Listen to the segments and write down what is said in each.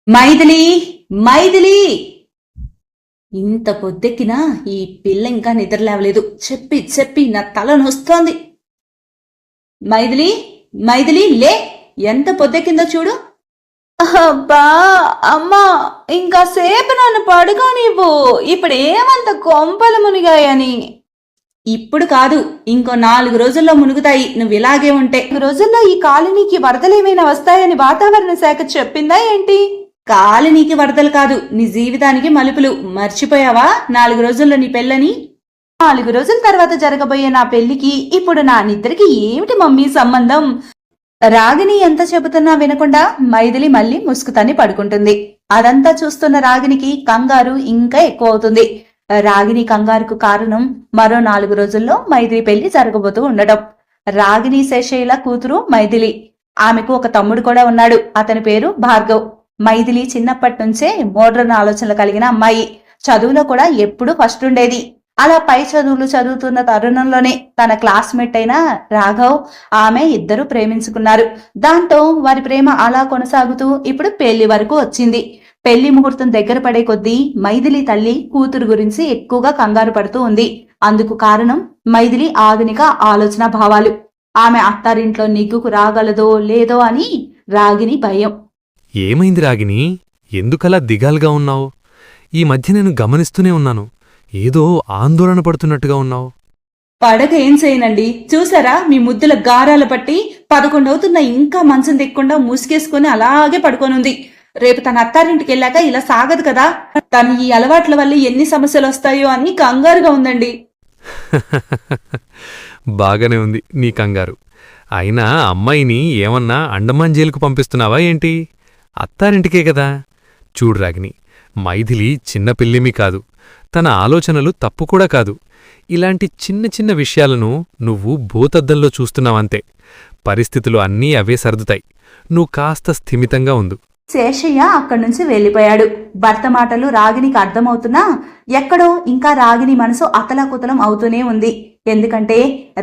మైథిలి, మైథిలి, ఇంత పొద్దెక్కినా ఈ పిల్ల ఇంకా నిద్రలేవలేదు. చెప్పి చెప్పి నా తల నొస్తోంది. మైథిలి, మైథిలి, లే, ఎంత పొద్దెక్కిందో చూడు. అబ్బా అమ్మా, ఇంకాసేపు నన్ను పడుకోనివ్వు. ఇప్పుడేమంత కొంపలు మునిగాయని. ఇప్పుడు కాదు, ఇంకో 4 రోజుల్లో మునుగుతాయి నువ్వు ఇలాగే ఉంటే. 4 రోజుల్లో ఈ కాలనీకి వరదలేమైనా వస్తాయని వాతావరణ శాఖ చెప్పిందా ఏంటి? కాలనీకి వరదలు కాదు, నీ జీవితానికి మలుపులు. మర్చిపోయావా 4 రోజుల్లో నీ పెళ్ళని? 4 రోజుల తర్వాత జరగబోయే నా పెళ్లికి ఇప్పుడు నా నిద్రకి ఏమిటి మమ్మీ సంబంధం? రాగిని ఎంత చెబుతున్నా వినకుండా మైథిలి మళ్ళీ ముసుగుతని పడుకుంటుంది. అదంతా చూస్తున్న రాగినికి కంగారు ఇంకా ఎక్కువ అవుతుంది. రాగిని కంగారుకు కారణం మరో 4 రోజుల్లో మైథిలి పెళ్లి జరగబోతూ ఉండడం. రాగిని శేషయ్యల కూతురు మైథిలి. ఆమెకు ఒక తమ్ముడు కూడా ఉన్నాడు. అతని పేరు భార్గవ్. మైథిలి చిన్నప్పటి నుంచే మోడ్రన్ ఆలోచనలు కలిగిన అమ్మాయి. చదువులో కూడా ఎప్పుడూ ఫస్ట్ ఉండేది. అలా పై చదువులు చదువుతున్న తరుణంలోనే తన క్లాస్మేట్ అయిన రాఘవ్, ఆమె ఇద్దరు ప్రేమించుకున్నారు. దాంతో వారి ప్రేమ అలా కొనసాగుతూ ఇప్పుడు పెళ్లి వరకు వచ్చింది. పెళ్లి ముహూర్తం దగ్గర పడే కొద్దీ మైథిలి తల్లి కూతురు గురించి ఎక్కువగా కంగారు పడుతూ ఉంది. అందుకు కారణం మైథిలి ఆధునిక ఆలోచన భావాలు. ఆమె అత్తారింట్లో నిగ్గుకు రాగలదో లేదో అని రాగిని భయం. ఏమైంది రాగిని? ఎందుకలా దిగాలుగా ఉన్నావు? ఈ మధ్య నేను గమనిస్తూనే ఉన్నాను. ఏదో ఆందోళన పడుతున్నట్టుగా ఉన్నావు. పడక ఏం చేయనండి, చూసారా మీ ముద్దుల గారాల పట్టి 11 అవుతున్నా ఇంకా మంచం దిక్కుండా ముసుగేసుకుని అలాగే పడుకోనుంది. రేపు తన అత్తారింటికి వెళ్ళాక ఇలా సాగదు కదా. తను ఈ అలవాట్ల వల్ల ఎన్ని సమస్యలు వస్తాయో అని కంగారుగా ఉందండి. బాగానే ఉంది నీ కంగారు. అయినా అమ్మాయిని ఏమన్నా అండమాన్ జైలుకు పంపిస్తున్నావా ఏంటి? అత్తారింటికే కదా. చూడు రాగిని, మైథిలి చిన్న పిల్లిమి కాదు. తన ఆలోచనలు తప్పు కూడా కాదు. ఇలాంటి చిన్న చిన్న విషయాలను నువ్వు భూతద్దంలో చూస్తున్నావంతే. పరిస్థితులు అన్నీ అవే సర్దుతాయి. నువ్వు కాస్త స్థిమితంగా ఉండు. శేషయ్య అక్కడి నుంచి వెళ్లిపోయాడు. భర్త మాటలు రాగినికి అర్థమవుతున్నా ఎక్కడో ఇంకా రాగిని మనసు అతలాకుతలం అవుతూనే ఉంది. ఎందుకంటే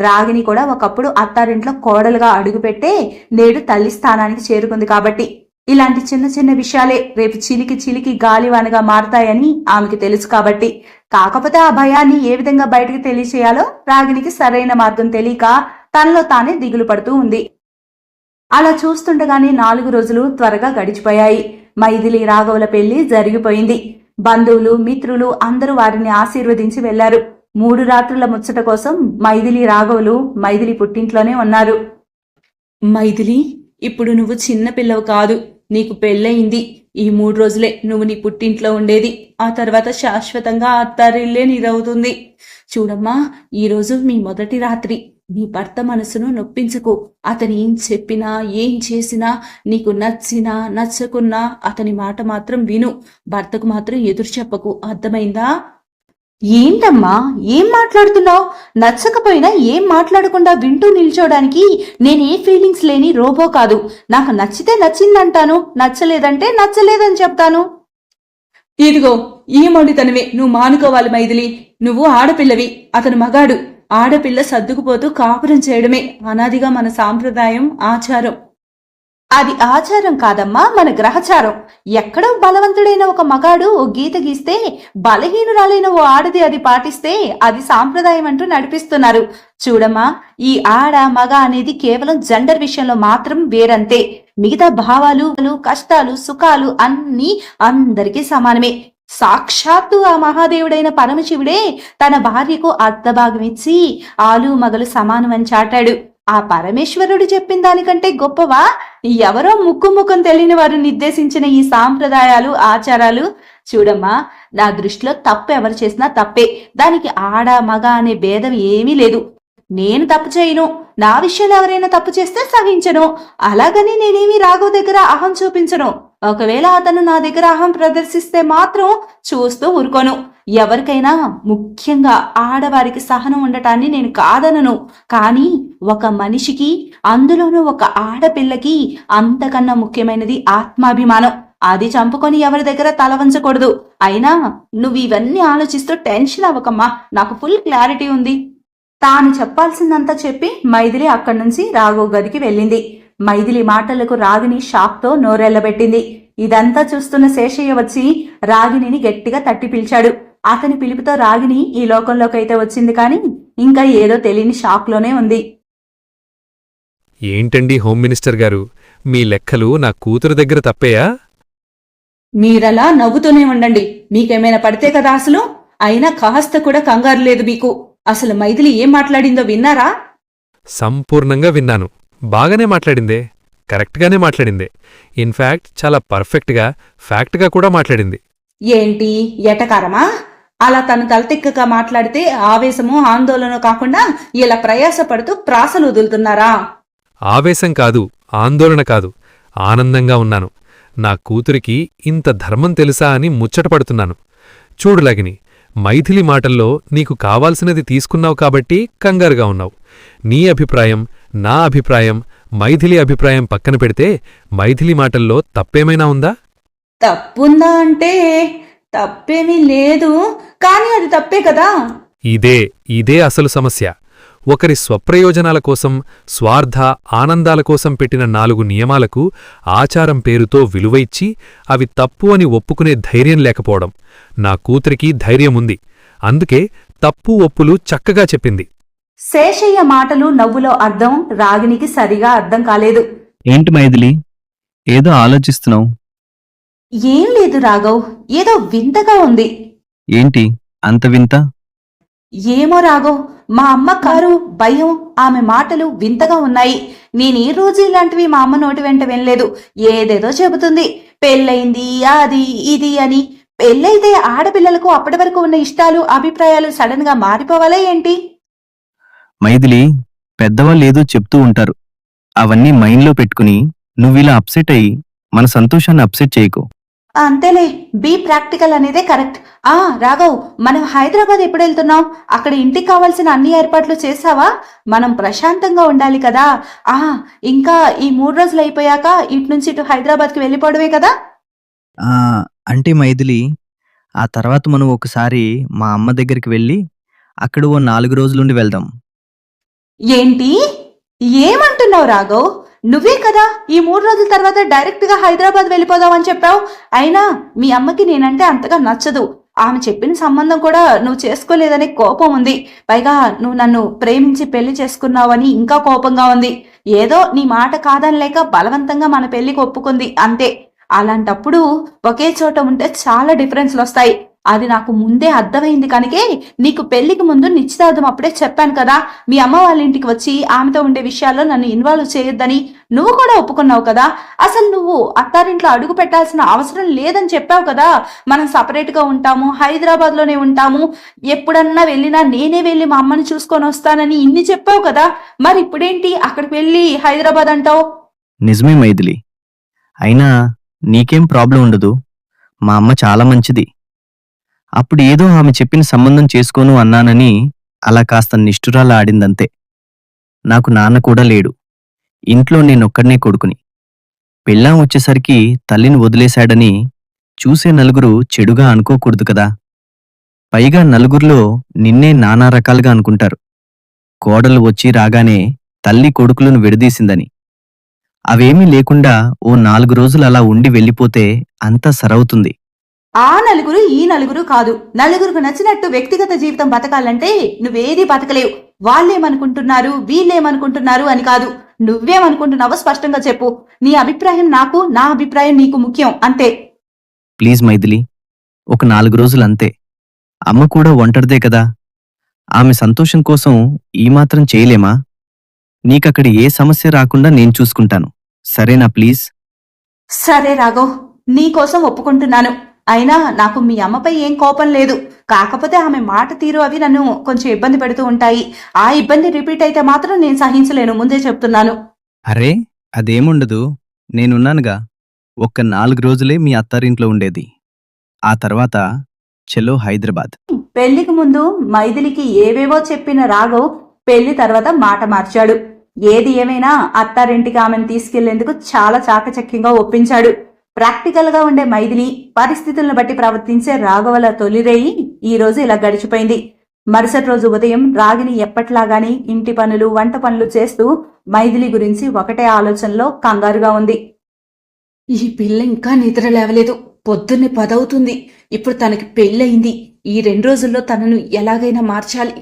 రాగిని కూడా ఒకప్పుడు అత్తారింట్లో కోడలుగా అడుగుపెట్టే నేడు తల్లి స్థానానికి చేరుకుంది కాబట్టి. ఇలాంటి చిన్న చిన్న విషయాలే రేపు చిలికి చిలికి గాలివానగా మారతాయని ఆమెకి తెలుసు కాబట్టి. కాకపోతే ఆ భయాన్ని ఏ విధంగా బయటకు తెలియచేయాలో రాగినికి సరైన మార్గం తెలియక తనలో తానే దిగులు పడుతూ ఉంది. అలా చూస్తుండగానే 4 రోజులు త్వరగా గడిచిపోయాయి. మైథిలి రాఘవుల పెళ్లి జరిగిపోయింది. బంధువులు మిత్రులు అందరూ వారిని ఆశీర్వదించి వెళ్లారు. 3 రాత్రుల ముచ్చట కోసం మైథిలి రాఘవులు మైథిలి పుట్టింట్లోనే ఉన్నారు. మైథిలి, ఇప్పుడు నువ్వు చిన్న పిల్లవు కాదు. నీకు పెళ్ళయింది. ఈ 3 రోజులే నువ్వు నీ పుట్టింట్లో ఉండేది. ఆ తర్వాత శాశ్వతంగా అత్తారిల్లే నీదవుతుంది. చూడమ్మా, ఈరోజు మీ మొదటి రాత్రి. నీ భర్త మనసును నొప్పించకు. అతని ఏం చెప్పినా ఏం చేసినా నీకు నచ్చినా నచ్చకున్నా అతని మాట మాత్రం విను. భర్తకు మాత్రం ఎదురు చెప్పకు. అర్థమైందా? ఏంటమ్మా, ఏం మాట్లాడుతున్నావు? నచ్చకపోయినా ఏం మాట్లాడకుండా వింటూ నిల్చోడానికి నేనే ఫీలింగ్స్ లేని రోబో కాదు. నాకు నచ్చితే నచ్చిందంటాను, నచ్చలేదంటే నచ్చలేదని చెప్తాను. ఇదిగో ఈ మొండితనమే నువ్వు మానుకోవాలి మైథిలి. నువ్వు ఆడపిల్లవి, అతను మగాడు. ఆడపిల్ల సర్దుకుపోతూ కాపురం చేయడమే అనాదిగా మన సాంప్రదాయం, ఆచారం. అది ఆచారం కాదమ్మా, మన గ్రహచారం. ఎక్కడో బలవంతుడైన ఒక మగాడు ఓ గీత గీస్తే బలహీనురాలైన ఓ ఆడది అది పాటిస్తే అది సాంప్రదాయం అంటూ నడిపిస్తున్నారు. చూడమ్మా, ఈ ఆడ మగ అనేది కేవలం జెండర్ విషయంలో మాత్రం వేరంతే. మిగతా భావాలు, కష్టాలు, సుఖాలు అన్నీ అందరికీ సమానమే. సాక్షాత్తు ఆ మహాదేవుడైన పరమశివుడే తన భార్యకు అర్ధభాగమిచ్చి ఆలు మగలు సమానమని చాటాడు. ఆ పరమేశ్వరుడు చెప్పిన దానికంటే గొప్పవా? ఎవరో ముక్కుముఖం తెలియని వారు నిర్దేశించిన ఈ సాంప్రదాయాలు, ఆచారాలు? చూడమ్మా, నా దృష్టిలో తప్పు ఎవరు చేసినా తప్పే. దానికి ఆడ మగ అనే భేదం ఏమీ లేదు. నేను తప్పు చేయను, నా విషయంలో ఎవరైనా తప్పు చేస్తే సహించను. అలాగని నేనేమీ రాఘవ్ దగ్గర అహం చూపించను. ఒకవేళ అతను నా దగ్గర అహం ప్రదర్శిస్తే మాత్రం చూస్తూ ఊరుకోను. ఎవరికైనా, ముఖ్యంగా ఆడవారికి సహనం ఉండటాన్ని నేను కాదనను. కానీ ఒక మనిషికి, అందులోనూ ఒక ఆడపిల్లకి అంతకన్నా ముఖ్యమైనది ఆత్మాభిమానం. అది చంపుకొని ఎవరి దగ్గర తల వంచకూడదు. అయినా నువ్వు ఇవన్నీ ఆలోచిస్తూ టెన్షన్ అవ్వకమ్మా, నాకు ఫుల్ క్లారిటీ ఉంది. తాను చెప్పాల్సిందంతా చెప్పి మైథిలి అక్కడి నుంచి రాఘవ్ గదికి వెళ్ళింది. మైథిలి మాటలకు రాగిని షాక్తో నోరెళ్లబెట్టింది. ఇదంతా చూస్తున్న శేషయ్య వచ్చి రాగిణిని గట్టిగా తట్టి పిలిచాడు. అతని పిలుపుతో రాగిణి ఈ లోకంలోకైతే వచ్చింది కానీ ఇంకా ఏదో తెలియని షాక్లోనే ఉంది. ఏంటండి హోమ్ మినిస్టర్ గారు, మీ లెక్కలు నా కూతురు దగ్గర తప్పేయా? మీరలా నవ్వుతూనే ఉండండి. మీకేమైనా పడితే కదా అసలు. అయినా కాస్త కూడా కంగారు లేదు మీకు. అసలు మైథిలి ఏం మాట్లాడిందో విన్నారా? సంపూర్ణంగా విన్నాను. బాగానే మాట్లాడిందే, కరెక్ట్గానే మాట్లాడిందే. ఇన్ఫ్యాక్ట్ చాలా పర్ఫెక్ట్గా, ఫ్యాక్ట్గా కూడా మాట్లాడింది. ఏంటి ఎటకారమా? అలా తను తలతిక్కగా మాట్లాడితే ఆవేశమో ఆందోళన కాకుండా ఇలా ప్రయాసపడుతూ ప్రాసలు వదులుతున్నారా? ఆవేశం కాదు, ఆందోళన కాదు, ఆనందంగా ఉన్నాను. నా కూతురికి ఇంత ధర్మం తెలుసా అని ముచ్చటపడుతున్నాను. చూడు లగిని, మైథిలి మాటల్లో నీకు కావాల్సినది తీసుకున్నావు కాబట్టి కంగారుగా ఉన్నావు. నీ అభిప్రాయం, నా అభిప్రాయం, మైథిలి అభిప్రాయం పక్కన పెడితే మైథిలి మాటల్లో తప్పేమైనా ఉందా? తప్పుందా అంటే తప్పేమీ లేదు, కానీ అది తప్పే కదా. ఇదే అసలు సమస్య. ఒకరి స్వప్రయోజనాల కోసం, స్వార్థ ఆనందాల కోసం పెట్టిన 4 నియమాలకు ఆచారం పేరుతో విలువ ఇచ్చి అవి తప్పు అని ఒప్పుకునే ధైర్యం లేకపోవడం. నా కూతురికి ధైర్యముంది, అందుకే తప్పు ఒప్పులు చక్కగా చెప్పింది. శేషయ్య మాటలు, నవ్వులో అర్థం రాగిణికి సరిగా అర్థం కాలేదు. ఏంటి మైథిలి, ఏదో ఆలోచిస్తున్నావు? ఏం లేదు రాఘవ్, ఏదో వింతగా ఉంది. ఏంటి అంత వింత? ఏమో రాఘవ్, మా అమ్మ కారు, భయం, ఆమె మాటలు వింతగా ఉన్నాయి. నేను ఈ రోజు ఇలాంటివి మా అమ్మ నోటి వెంట వినలేదు. ఏదేదో చెబుతుంది, పెళ్ళయింది అది ఇది అని. పెళ్ళైతే ఆడపిల్లలకు అప్పటి వరకు ఉన్న ఇష్టాలు, అభిప్రాయాలు సడన్ గా మారిపోవాలా ఏంటి? మైథిలి, పెద్దవాళ్ళు ఏదో చెప్తూ ఉంటారు, అవన్నీ మైండ్లో పెట్టుకుని నువ్విలా అప్సెట్ అయ్యి మన సంతోషాన్ని అప్సెట్ చేయకు. అంతేలే, బీ ప్రాక్టికల్ అనేదే కరెక్ట్. రాఘవ్, మనం హైదరాబాద్ ఎప్పుడు వెళ్తున్నాం? అక్కడ ఇంటికి కావాల్సిన అన్ని ఏర్పాట్లు చేసావా? మనం ప్రశాంతంగా ఉండాలి కదా. ఇంకా ఈ 3 రోజులు అయిపోయాక ఇటు నుంచి ఇటు హైదరాబాద్కి వెళ్ళిపోవడమే కదా. అంటే మైథిలి, ఆ తర్వాత మనం ఒకసారి మా అమ్మ దగ్గరికి వెళ్ళి అక్కడ ఓ 4 రోజులుండి వెళ్దాం. ఏంటి ఏమంటున్నావు రాఘవ్? నువ్వే కదా ఈ 3 రోజుల తర్వాత డైరెక్ట్ గా హైదరాబాద్ వెళ్ళిపోదామని చెప్పావు. అయినా మీ అమ్మకి నేనంటే అంతగా నచ్చదు. ఆమె చెప్పిన సంబంధం కూడా నువ్వు చేసుకోలేదనే కోపం ఉంది. పైగా నువ్వు నన్ను ప్రేమించి పెళ్లి చేసుకున్నావని ఇంకా కోపంగా ఉంది. ఏదో నీ మాట కాదనలేక బలవంతంగా మన పెళ్లికి ఒప్పుకుంది అంతే. అలాంటప్పుడు ఒకే చోట ఉంటే చాలా డిఫరెన్స్లు వస్తాయి. అది నాకు ముందే అర్థమైంది కనుకే నీకు పెళ్లికి ముందు నిశ్చితార్థం అప్పుడే చెప్పాను కదా. మీ అమ్మ వాళ్ళ ఇంటికి వచ్చి ఆమెతో ఉండే విషయాల్లో నన్ను ఇన్వాల్వ్ చేయొద్దని నువ్వు కూడా ఒప్పుకున్నావు కదా. అసలు నువ్వు అత్తారింట్లో అడుగు పెట్టాల్సిన అవసరం లేదని చెప్పావు కదా. మనం సపరేట్ గా ఉంటాము, హైదరాబాద్ లోనే ఉంటాము, ఎప్పుడన్నా వెళ్ళినా నేనే వెళ్ళి మా అమ్మని చూసుకొని వస్తానని ఇన్ని చెప్పావు కదా. మరి ఇప్పుడేంటి అక్కడికి వెళ్ళి హైదరాబాద్ అంటావు? నిజమే మైథిలి, అయినా నీకేం ప్రాబ్లం ఉండదు. మా అమ్మ చాలా మంచిది. అప్పుడు ఏదో ఆమె చెప్పిన సంబంధం చేసుకోను అన్నానని అలా కాస్త నిష్ఠురాలా ఆడిందంతే. నాకు నాన్న కూడా లేడు. ఇంట్లో నేనొక్కడనే కొడుకుని. పెళ్ళాం వచ్చేసరికి తల్లిని వదిలేశాడని చూసే నలుగురు చెడుగా అనుకోకూడదు కదా. పైగా నలుగురిలో నిన్నే నానా రకాలుగా అనుకుంటారు. కోడలు వచ్చి రాగానే తల్లి కొడుకులను విడదీసిందని. అవేమీ లేకుండా ఓ 4 రోజులు అలా ఉండి వెళ్ళిపోతే అంతా సరవుతుంది. ఆ నలుగురు ఈ నలుగురు కాదు. నలుగురికి నచ్చినట్టు వ్యక్తిగత జీవితం బతకాలంటే నువ్వేది బతకలేవు. వాళ్ళేమనుకుంటున్నారు, వీళ్ళేమనుకుంటున్నారు అని కాదు. నువ్వేమనుకుంటున్నావో స్పష్టంగా చెప్పు. నీ అభిప్రాయం నాకు, నా అభిప్రాయం నీకు ముఖ్యం అంతే. ప్లీజ్ మైథిలి, ఒక 4 రోజులు అంతే. అమ్మ కూడా ఒంటరిదే కదా. ఆమె సంతోషం కోసం ఈ మాత్రం చేయలేమా? నీకక్కడ ఏ సమస్య రాకుండా నేను చూసుకుంటాను, సరేనా? ప్లీజ్. సరే రాఘవ్, నీకోసం ఒప్పుకుంటున్నాను. అయినా నాకు మీ అమ్మపై ఏం కోపం లేదు. కాకపోతే ఆమె మాట తీరు అవి నన్ను కొంచెం ఇబ్బంది పెడుతూ ఉంటాయి. ఆ ఇబ్బంది రిపీట్ అయితే మాత్రం నేను సహించలేను, ముందే చెప్తున్నాను. అరే, అదేముండదు, నేనున్నానుగా. ఒక్క 4 రోజులే మీ అత్తారింట్లో ఉండేది. ఆ తర్వాత చలో హైదరాబాద్. పెళ్లికి ముందు మైథిలికి ఏవేవో చెప్పిన రాఘవ్ పెళ్లి తర్వాత మాట మార్చాడు. ఏది ఏమైనా అత్తారింటికి ఆమెను తీసుకెళ్లేందుకు చాలా చాకచక్యంగా ఒప్పించాడు. ప్రాక్టికల్ గా ఉండే మైథిలి పరిస్థితులను బట్టి ప్రవర్తించే రాఘవల తొలిరేయి ఈ రోజు ఇలా గడిచిపోయింది. మరుసటి రోజు ఉదయం రాగిణి ఎప్పట్లాగాని ఇంటి పనులు, వంట పనులు చేస్తూ మైథిలి గురించి ఒకటే ఆలోచనలో కంగారుగా ఉంది. ఈ పిల్ల ఇంకా నిద్ర లేవలేదు. పొద్దున్నే 10 అవుతుంది. ఇప్పుడు తనకి పెళ్ళయింది. ఈ 2 రోజుల్లో తనను ఎలాగైనా మార్చాలి.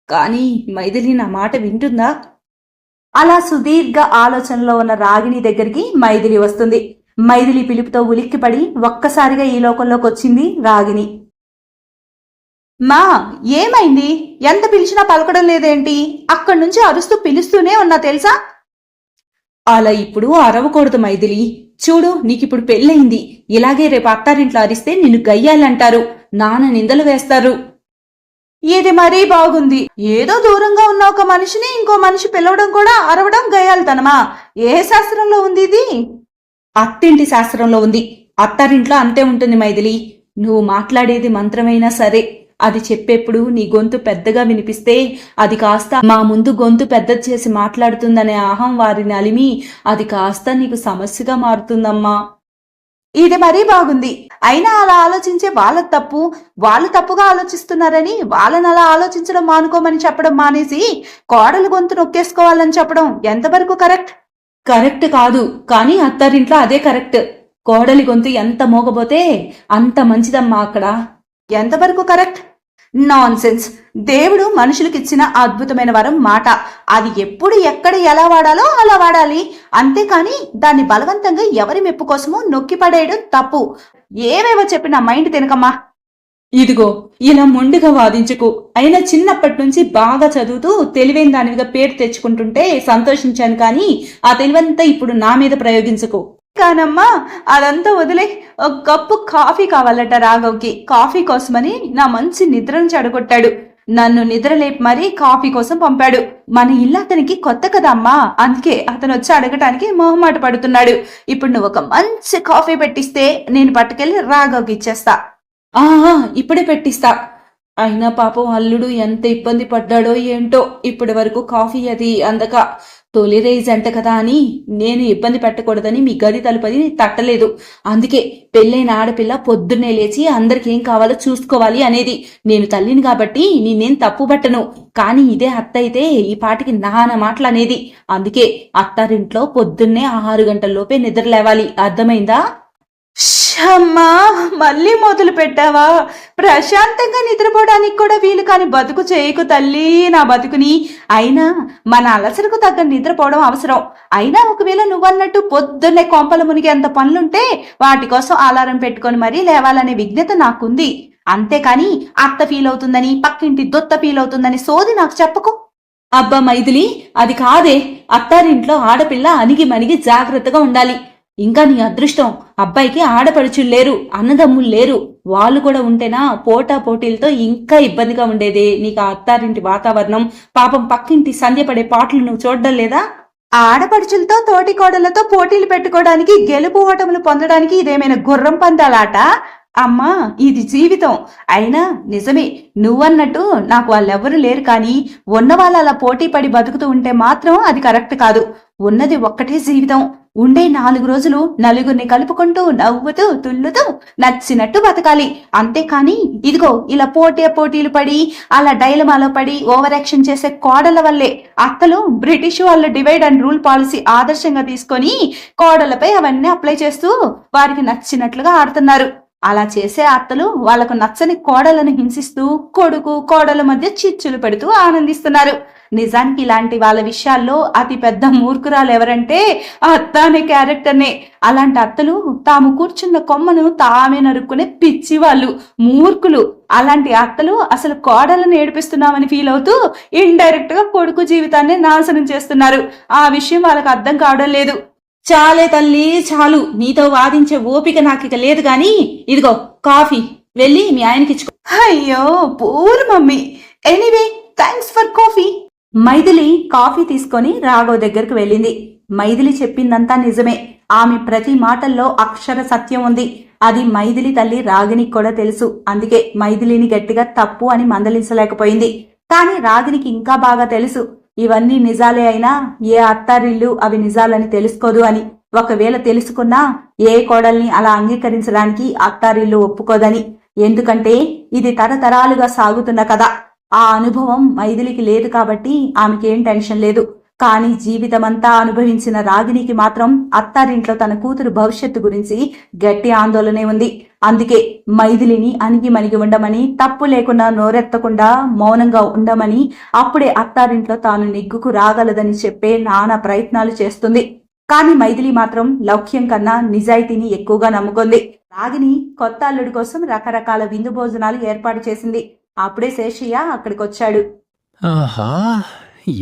కానీ మైథిలి నా మాట వింటుందా? అలా సుదీర్ఘ ఆలోచనలో ఉన్న రాగిణి దగ్గరికి మైథిలి వస్తుంది. మైథిలి పిలుపుతో ఉలిక్కిపడి ఒక్కసారిగా ఈ లోకంలోకి వచ్చింది రాగిణి. మా ఏమైంది? ఎంత పిలిచినా పలకడం లేదేంటి? అక్కడి నుంచి అరుస్తూ పిలుస్తూనే ఉన్నా తెలుసా? అలా ఇప్పుడు అరవకూడదు మైథిలి. చూడు, నీకిప్పుడు పెళ్ళయింది. ఇలాగే రేపు అత్తారింట్లో అరిస్తే నిన్ను గయ్యాలంటారు, నాన్న నిందలు వేస్తారు. ఇది మరీ బాగుంది. ఏదో దూరంగా ఉన్న ఒక మనిషిని ఇంకో మనిషి పిలవడం కూడా అరవడం గయ్యాలితనమా? ఏ శాస్త్రంలో ఉంది ఇది? అత్తింటి శాస్త్రంలో ఉంది. అత్తారింట్లో అంతే ఉంటుంది మైథిలి. నువ్వు మాట్లాడేది మంత్రమైనా సరే, అది చెప్పేప్పుడు నీ గొంతు పెద్దగా వినిపిస్తే అది కాస్త మా ముందు గొంతు పెద్దది చేసి మాట్లాడుతుందనే అహం వారిని అలిమి అది కాస్త నీకు సమస్యగా మారుతుందమ్మా. ఇది మరీ బాగుంది. అయినా అలా ఆలోచించే వాళ్ళ తప్పు. వాళ్ళు తప్పుగా ఆలోచిస్తున్నారని వాళ్ళని అలా ఆలోచించడం మానుకోమని చెప్పడం మానేసి కోడలు గొంతు నొక్కేసుకోవాలని చెప్పడం ఎంతవరకు కరెక్ట్? కరెక్ట్ కాదు, కానీ అత్తారింట్లో అదే కరెక్ట్. కోడలి గొంతు ఎంత మోగబోతే అంత మంచిదమ్మా అక్కడ. ఎంతవరకు కరెక్ట్? Non sense. దేవుడు మనుషులకు ఇచ్చిన అద్భుతమైన వరం మాట. అది ఎప్పుడు ఎక్కడ ఎలా వాడాలో అలా వాడాలి. అంతేకాని దాన్ని బలవంతంగా ఎవరి మెప్పు కోసమో నొక్కి పడేయడం తప్పు. ఏవేవో చెప్పిన మైండ్ తినకమ్మా. ఇదిగో ఇలా మొండిగా వాదించుకు. అయినా చిన్నప్పటి నుంచి బాగా చదువుతూ తెలివైన దానివిగా పేరు తెచ్చుకుంటుంటే సంతోషించాను, కానీ ఆ తెలివంతా ఇప్పుడు నా మీద ప్రయోగించుకో. కానమ్మా, అదంతా వదిలే. ఒక కప్పు కాఫీ కావాలట రాఘవ్కి. కాఫీ కోసమని నా మంచి నిద్రను చెడగొట్టాడు. నన్ను నిద్రలేపి మరీ కాఫీ కోసం పంపాడు. మన ఇల్లు అతనికి కొత్త కదా అమ్మా, అందుకే అతను వచ్చి అడగటానికి మొహమాట పడుతున్నాడు. ఇప్పుడు నువ్వు ఒక మంచి కాఫీ పెట్టిస్తే నేను పట్టుకెళ్ళి రాఘవ్కి ఇచ్చేస్తా. ఆహా, ఇప్పుడే పెట్టిస్తా. అయినా పాపం అల్లుడు ఎంత ఇబ్బంది పడ్డాడో ఏంటో. ఇప్పటి వరకు కాఫీ అది అందక. తొలి రేజ్ అంట కదా అని నేను ఇబ్బంది పెట్టకూడదని మీ గది తలుపది తట్టలేదు. అందుకే పెళ్ళైన ఆడపిల్ల పొద్దున్నే లేచి అందరికి ఏం కావాలో చూసుకోవాలి అనేది. నేను తల్లిని కాబట్టి నేనేం తప్పు పట్టను. కానీ ఇదే అత్త అయితే ఈ పాటికి నాన్న మాటలు అనేది. అందుకే అత్తారింట్లో పొద్దున్నే 6 గంటల లోపే నిద్ర లేవాలి. అర్థమైందా? అమ్మా, మళ్ళీ మొదలు పెట్టావా? ప్రశాంతంగా నిద్రపోవడానికి కూడా వీలు కాని బతుకు చేయకు తల్లి నా బతుకుని. అయినా మన అలసరకు తగ్గ నిద్రపోవడం అవసరం. అయినా ఒకవేళ నువ్వన్నట్టు పొద్దున్నే కొంపల మునిగి అంత పనులుంటే వాటి కోసం అలారం పెట్టుకొని మరీ లేవాలనే విజ్ఞత నాకుంది. అంతేకాని అత్త ఫీల్ అవుతుందని, పక్కింటి దొత్త ఫీల్ అవుతుందని సోది నాకు చెప్పకు. అబ్బా మైథిలి, అది కాదే. అత్తారింట్లో ఆడపిల్ల అణిగి మణిగి జాగ్రత్తగా ఉండాలి. ఇంకా నీ అదృష్టం, అబ్బాయికి ఆడపడుచులు లేరు, అన్నదమ్ములు లేరు. వాళ్ళు కూడా ఉంటేనా పోటా పోటీలతో ఇంకా ఇబ్బందిగా ఉండేదే నీకు ఆ అత్తారింటి వాతావరణం. పాపం పక్కింటి సంధ్య పడే పాటలు నువ్వు చూడడం లేదా? ఆడపడుచులతో తోటి కోడలతో పోటీలు పెట్టుకోవడానికి, గెలుపు ఓటములు పొందడానికి ఇదేమైనా గుర్రం పందాలాట? అమ్మా, ఇది జీవితం. అయినా నిజమే నువ్వన్నట్టు నాకు వాళ్ళెవ్వరూ లేరు, కానీ ఉన్న వాళ్ళు అలా పోటీ పడి బతుకుతూ ఉంటే మాత్రం అది కరెక్ట్ కాదు. ఉన్నది ఒక్కటే జీవితం. ఉండే 4 రోజులు నలుగురిని కలుపుకుంటూ నవ్వుతూ తుల్లుతూ నచ్చినట్టు బతకాలి. అంతేకాని ఇదిగో ఇలా పోటీలు పడి అలా డైలమాలో పడి ఓవర్ యాక్షన్ చేసే కోడల వల్లే అత్తలు బ్రిటిష్ వాళ్ళ డివైడ్ అండ్ రూల్ పాలసీ ఆదర్శంగా తీసుకొని కోడలపై అవన్నీ అప్లై చేస్తూ వారికి నచ్చినట్లుగా ఆడుతున్నారు. అలా చేసే అత్తలు వాళ్లకు నచ్చని కోడలను హింసిస్తూ కొడుకు కోడల మధ్య చిచ్చులు పెడుతూ ఆనందిస్తున్నారు. నిజానికి ఇలాంటి వాళ్ళ విషయాల్లో అతి పెద్ద మూర్ఖురాలు ఎవరంటే అత్త అనే క్యారెక్టర్నే. అలాంటి అత్తలు తాము కూర్చున్న కొమ్మను తామే నరుక్కునే పిచ్చి వాళ్ళు, మూర్ఖులు. అలాంటి అత్తలు అసలు కోడలను ఏడిపిస్తున్నామని ఫీల్ అవుతూ ఇండైరెక్ట్ గా కొడుకు జీవితాన్ని నాశనం చేస్తున్నారు. ఆ విషయం వాళ్ళకి అర్థం కావడం లేదు. చాలే తల్లి, చాలు. నీతో వాదించే ఓపిక నాకిక లేదు. గాని ఇదిగో కాఫీ, వెళ్ళి మీ ఆయనకిచ్చుకో. అయ్యో poor mummy. Anyway, thanks for coffee. Maithili coffee తీసుకొని రాఘవ్ దగ్గరకు వెళ్ళింది. మైథిలి చెప్పిందంతా నిజమే. ఆమె ప్రతి మాటల్లో అక్షర సత్యం ఉంది. అది మైథిలి తల్లి రాగినికి కూడా తెలుసు. అందుకే మైథిలిని గట్టిగా తప్పు అని మందలించలేకపోయింది. కానీ రాగినికి ఇంకా బాగా తెలుసు ఇవన్నీ నిజాలే అయినా ఏ అత్తారిల్లు అవి నిజాలని తెలుసుకోదు అని. ఒకవేళ తెలుసుకున్నా ఏ కోడల్ని అలా అంగీకరించడానికి అత్తారిల్లు ఒప్పుకోదని. ఎందుకంటే ఇది తరతరాలుగా సాగుతున్న కథ. ఆ అనుభవం మైథిలికి లేదు కాబట్టి ఆమెకేం టెన్షన్ లేదు. కానీ జీవితమంతా అనుభవించిన రాగిణికి మాత్రం అత్తారింట్లో తన కూతురు భవిష్యత్తు గురించి గట్టి ఆందోళనే ఉంది. అందుకే మైథిలిని అణిగి మణిగి ఉండమని, తప్పు లేకుండా నోరెత్తకుండా మౌనంగా ఉండమని, అప్పుడే అత్తారింట్లో తాను నిగ్గుకు రాగలదని చెప్పే నానా ప్రయత్నాలు చేస్తుంది. కానీ మైథిలి మాత్రం లౌక్యం కన్నా నిజాయితీని ఎక్కువగా నమ్ముకుంది. రాగిణి కొత్త అల్లుడి కోసం రకరకాల విందు భోజనాలు ఏర్పాటు చేసింది. అప్పుడే శేషయ్య అక్కడికొచ్చాడు. ఆహా!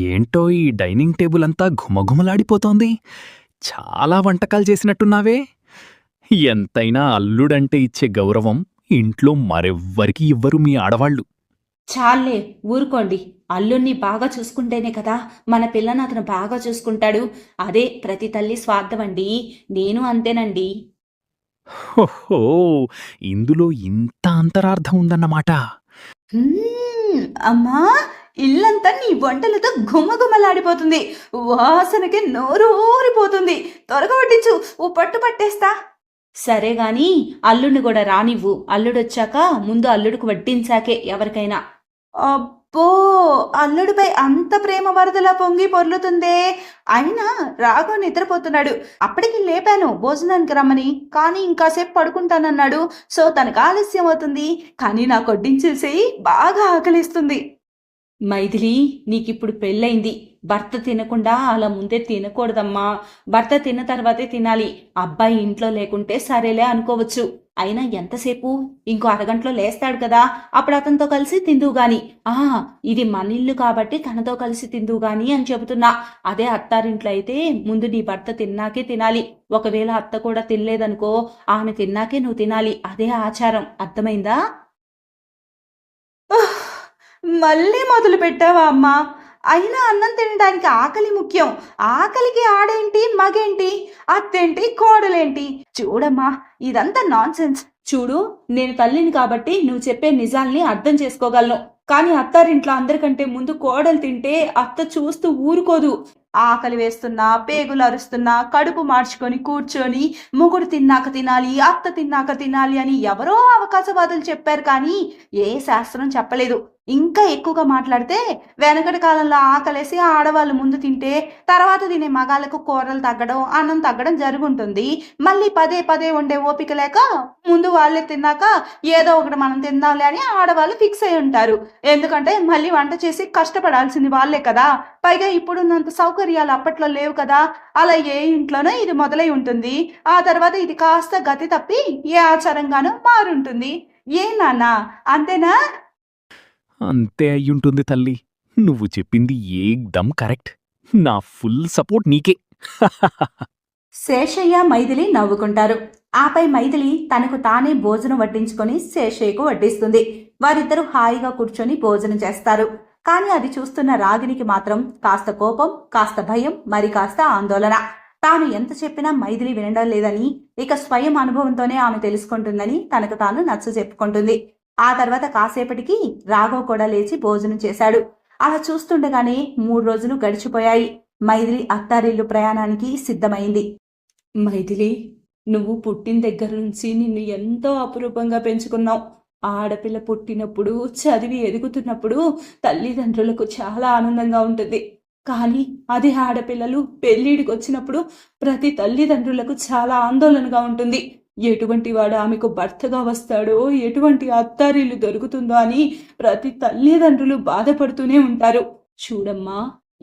ఏంటో ఈ డైనింగ్ టేబుల్ అంతా ఘుమఘుమలాడిపోతోంది. చాలా వంటకాలు చేసినట్టున్నావే. ఎంతైనా అల్లుడంటే ఇచ్చే గౌరవం ఇంట్లో మరెవ్వరికి ఇవ్వరు మీ ఆడవాళ్ళు. చాలే ఊరుకోండి. అల్లుణ్ణి బాగా చూసుకుంటేనే కదా మన పిల్లని అతను బాగా చూసుకుంటాడు. అదే ప్రతి తల్లి స్వార్థమండి. నేను అంతేనండి. హోహో! ఇందులో ఇంత అంతరార్థం ఉందన్నమాట. అమ్మా, ఇల్లంతా నీ వంటలతో గుమగుమలాడిపోతుంది. వాసనకి నోరు ఊరిపోతుంది. త్వరగా వడ్డించు, ఓ పట్టు పట్టేస్తా. సరే గాని అల్లుడిని కూడా రానివ్వు. అల్లుడొచ్చాక ముందు అల్లుడికి వడ్డించాకే ఎవరికైనా. అబ్బో, అల్లుడిపై అంత ప్రేమ వరదలా పొంగి పొర్లుతుందే. అయినా రాఘవ నిద్రపోతున్నాడు. అప్పటికి లేపాను భోజనానికి రమ్మని, కానీ ఇంకాసేపు పడుకుంటానన్నాడు. సో తనకు ఆలస్యం అవుతుంది. కానీ నాకు వడ్డించేసేయి, బాగా ఆకలిస్తుంది. మైథిలి, నీకిప్పుడు పెళ్ళయింది. భర్త తినకుండా అలా ముందే తినకూడదమ్మా. భర్త తిన్న తర్వాతే తినాలి. అబ్బాయి ఇంట్లో లేకుంటే సరేలే అనుకోవచ్చు. అయినా ఎంతసేపు? ఇంకో అరగంటలో లేస్తాడు కదా, అప్పుడు అతనితో కలిసి తిందువు గాని. ఇది మన ఇల్లు కాబట్టి తనతో కలిసి తిందువు గాని అని చెబుతున్నా. అదే అత్తారింట్లో అయితే ముందు నీ భర్త తిన్నాకే తినాలి. ఒకవేళ అత్త కూడా తినలేదనుకో, ఆమె తిన్నాకే నువ్వు తినాలి. అదే ఆచారం. అర్థమైందా? మళ్ళీ మొదలు పెట్టావా అమ్మా? అయినా అన్నం తినడానికి ఆకలి ముఖ్యం. ఆకలికి ఆడేంటి, మగేంటి, అత్తేంటి, కోడలేంటి? చూడమ్మా, ఇదంతా నాన్సెన్స్. చూడు, నేను తల్లిని కాబట్టి నువ్వు చెప్పే నిజాల్ని అర్థం చేసుకోగలను. కానీ అత్తారింట్లో అందరికంటే ముందు కోడలు తింటే అత్త చూస్తూ ఊరుకోదు. ఆకలి వేస్తున్నా, పేగులు అరుస్తున్నా, కడుపు మార్చుకొని కూర్చొని మొగుడు తిన్నాక తినాలి, అత్త తిన్నాక తినాలి అని ఎవరో అవకాశవాదులు చెప్పారు, కానీ ఏ శాస్త్రం చెప్పలేదు. ఇంకా ఎక్కువగా మాట్లాడితే వెనకటి కాలంలో ఆకలేసి ఆడవాళ్ళు ముందు తింటే తర్వాత తినే మగాళ్ళకు కూరలు తగ్గడం, అన్నం తగ్గడం జరుగుంటుంది. మళ్ళీ పదే పదే వండే ఓపిక లేక ముందు వాళ్ళే తిన్నాక ఏదో ఒకటి మనం తిందాంలే అని ఆడవాళ్ళు ఫిక్స్ అయి ఉంటారు. ఎందుకంటే మళ్ళీ వంట చేసి కష్టపడాల్సింది వాళ్ళే కదా. పైగా ఇప్పుడున్నంత సౌకర్యాలు అప్పట్లో లేవు కదా. అలా ఏ ఇంట్లోనో ఇది మొదలై ఉంటుంది. ఆ తర్వాత ఇది కాస్త గతి తప్పి ఏ ఆచారంగానో మారుంటుంది. ఏ నాన్న, అంతేనా? అంతే అయ్యుంటుంది తల్లి. నువ్వు చెప్పింది ఏక్దమ్ కరెక్ట్. నా ఫుల్ సపోర్ట్ నీకే. శేషయ్య, మైథిలి నవ్వుకుంటారు. ఆపై మైథిలి తనకు తానే భోజనం వడ్డించుకొని శేషయ్యకు వడ్డిస్తుంది. వారిద్దరూ హాయిగా కూర్చొని భోజనం చేస్తారు. కానీ అది చూస్తున్న రాగిణికి మాత్రం కాస్త కోపం, కాస్త భయం, మరి కాస్త ఆందోళన. తాను ఎంత చెప్పినా మైథిలి వినడం లేదని, ఇక స్వయం అనుభవంతోనే ఆమె తెలుసుకుంటుందని తనకు తాను నచ్చ చెప్పుకుంటుంది. ఆ తర్వాత కాసేపటికి రాఘవ్ కూడా లేచి భోజనం చేశాడు. అలా చూస్తుండగానే 3 రోజులు గడిచిపోయాయి. మైథిలి అత్తారిల్లు ప్రయాణానికి సిద్ధమైంది. మైథిలి, నువ్వు పుట్టిన దగ్గర నుంచి నిన్ను ఎంతో అపురూపంగా పెంచుకున్నావు. ఆడపిల్ల పుట్టినప్పుడు, చదివి ఎదుగుతున్నప్పుడు తల్లిదండ్రులకు చాలా ఆనందంగా ఉంటుంది. కానీ అదే ఆడపిల్లలు పెళ్ళిడికి వచ్చినప్పుడు ప్రతి తల్లిదండ్రులకు చాలా ఆందోళనగా ఉంటుంది. ఎటువంటి వాడు ఆమెకు భర్తగా వస్తాడో, ఎటువంటి అత్తారిల్లు దొరుకుతుందో అని ప్రతి తల్లిదండ్రులు బాధపడుతూనే ఉంటారు. చూడమ్మా,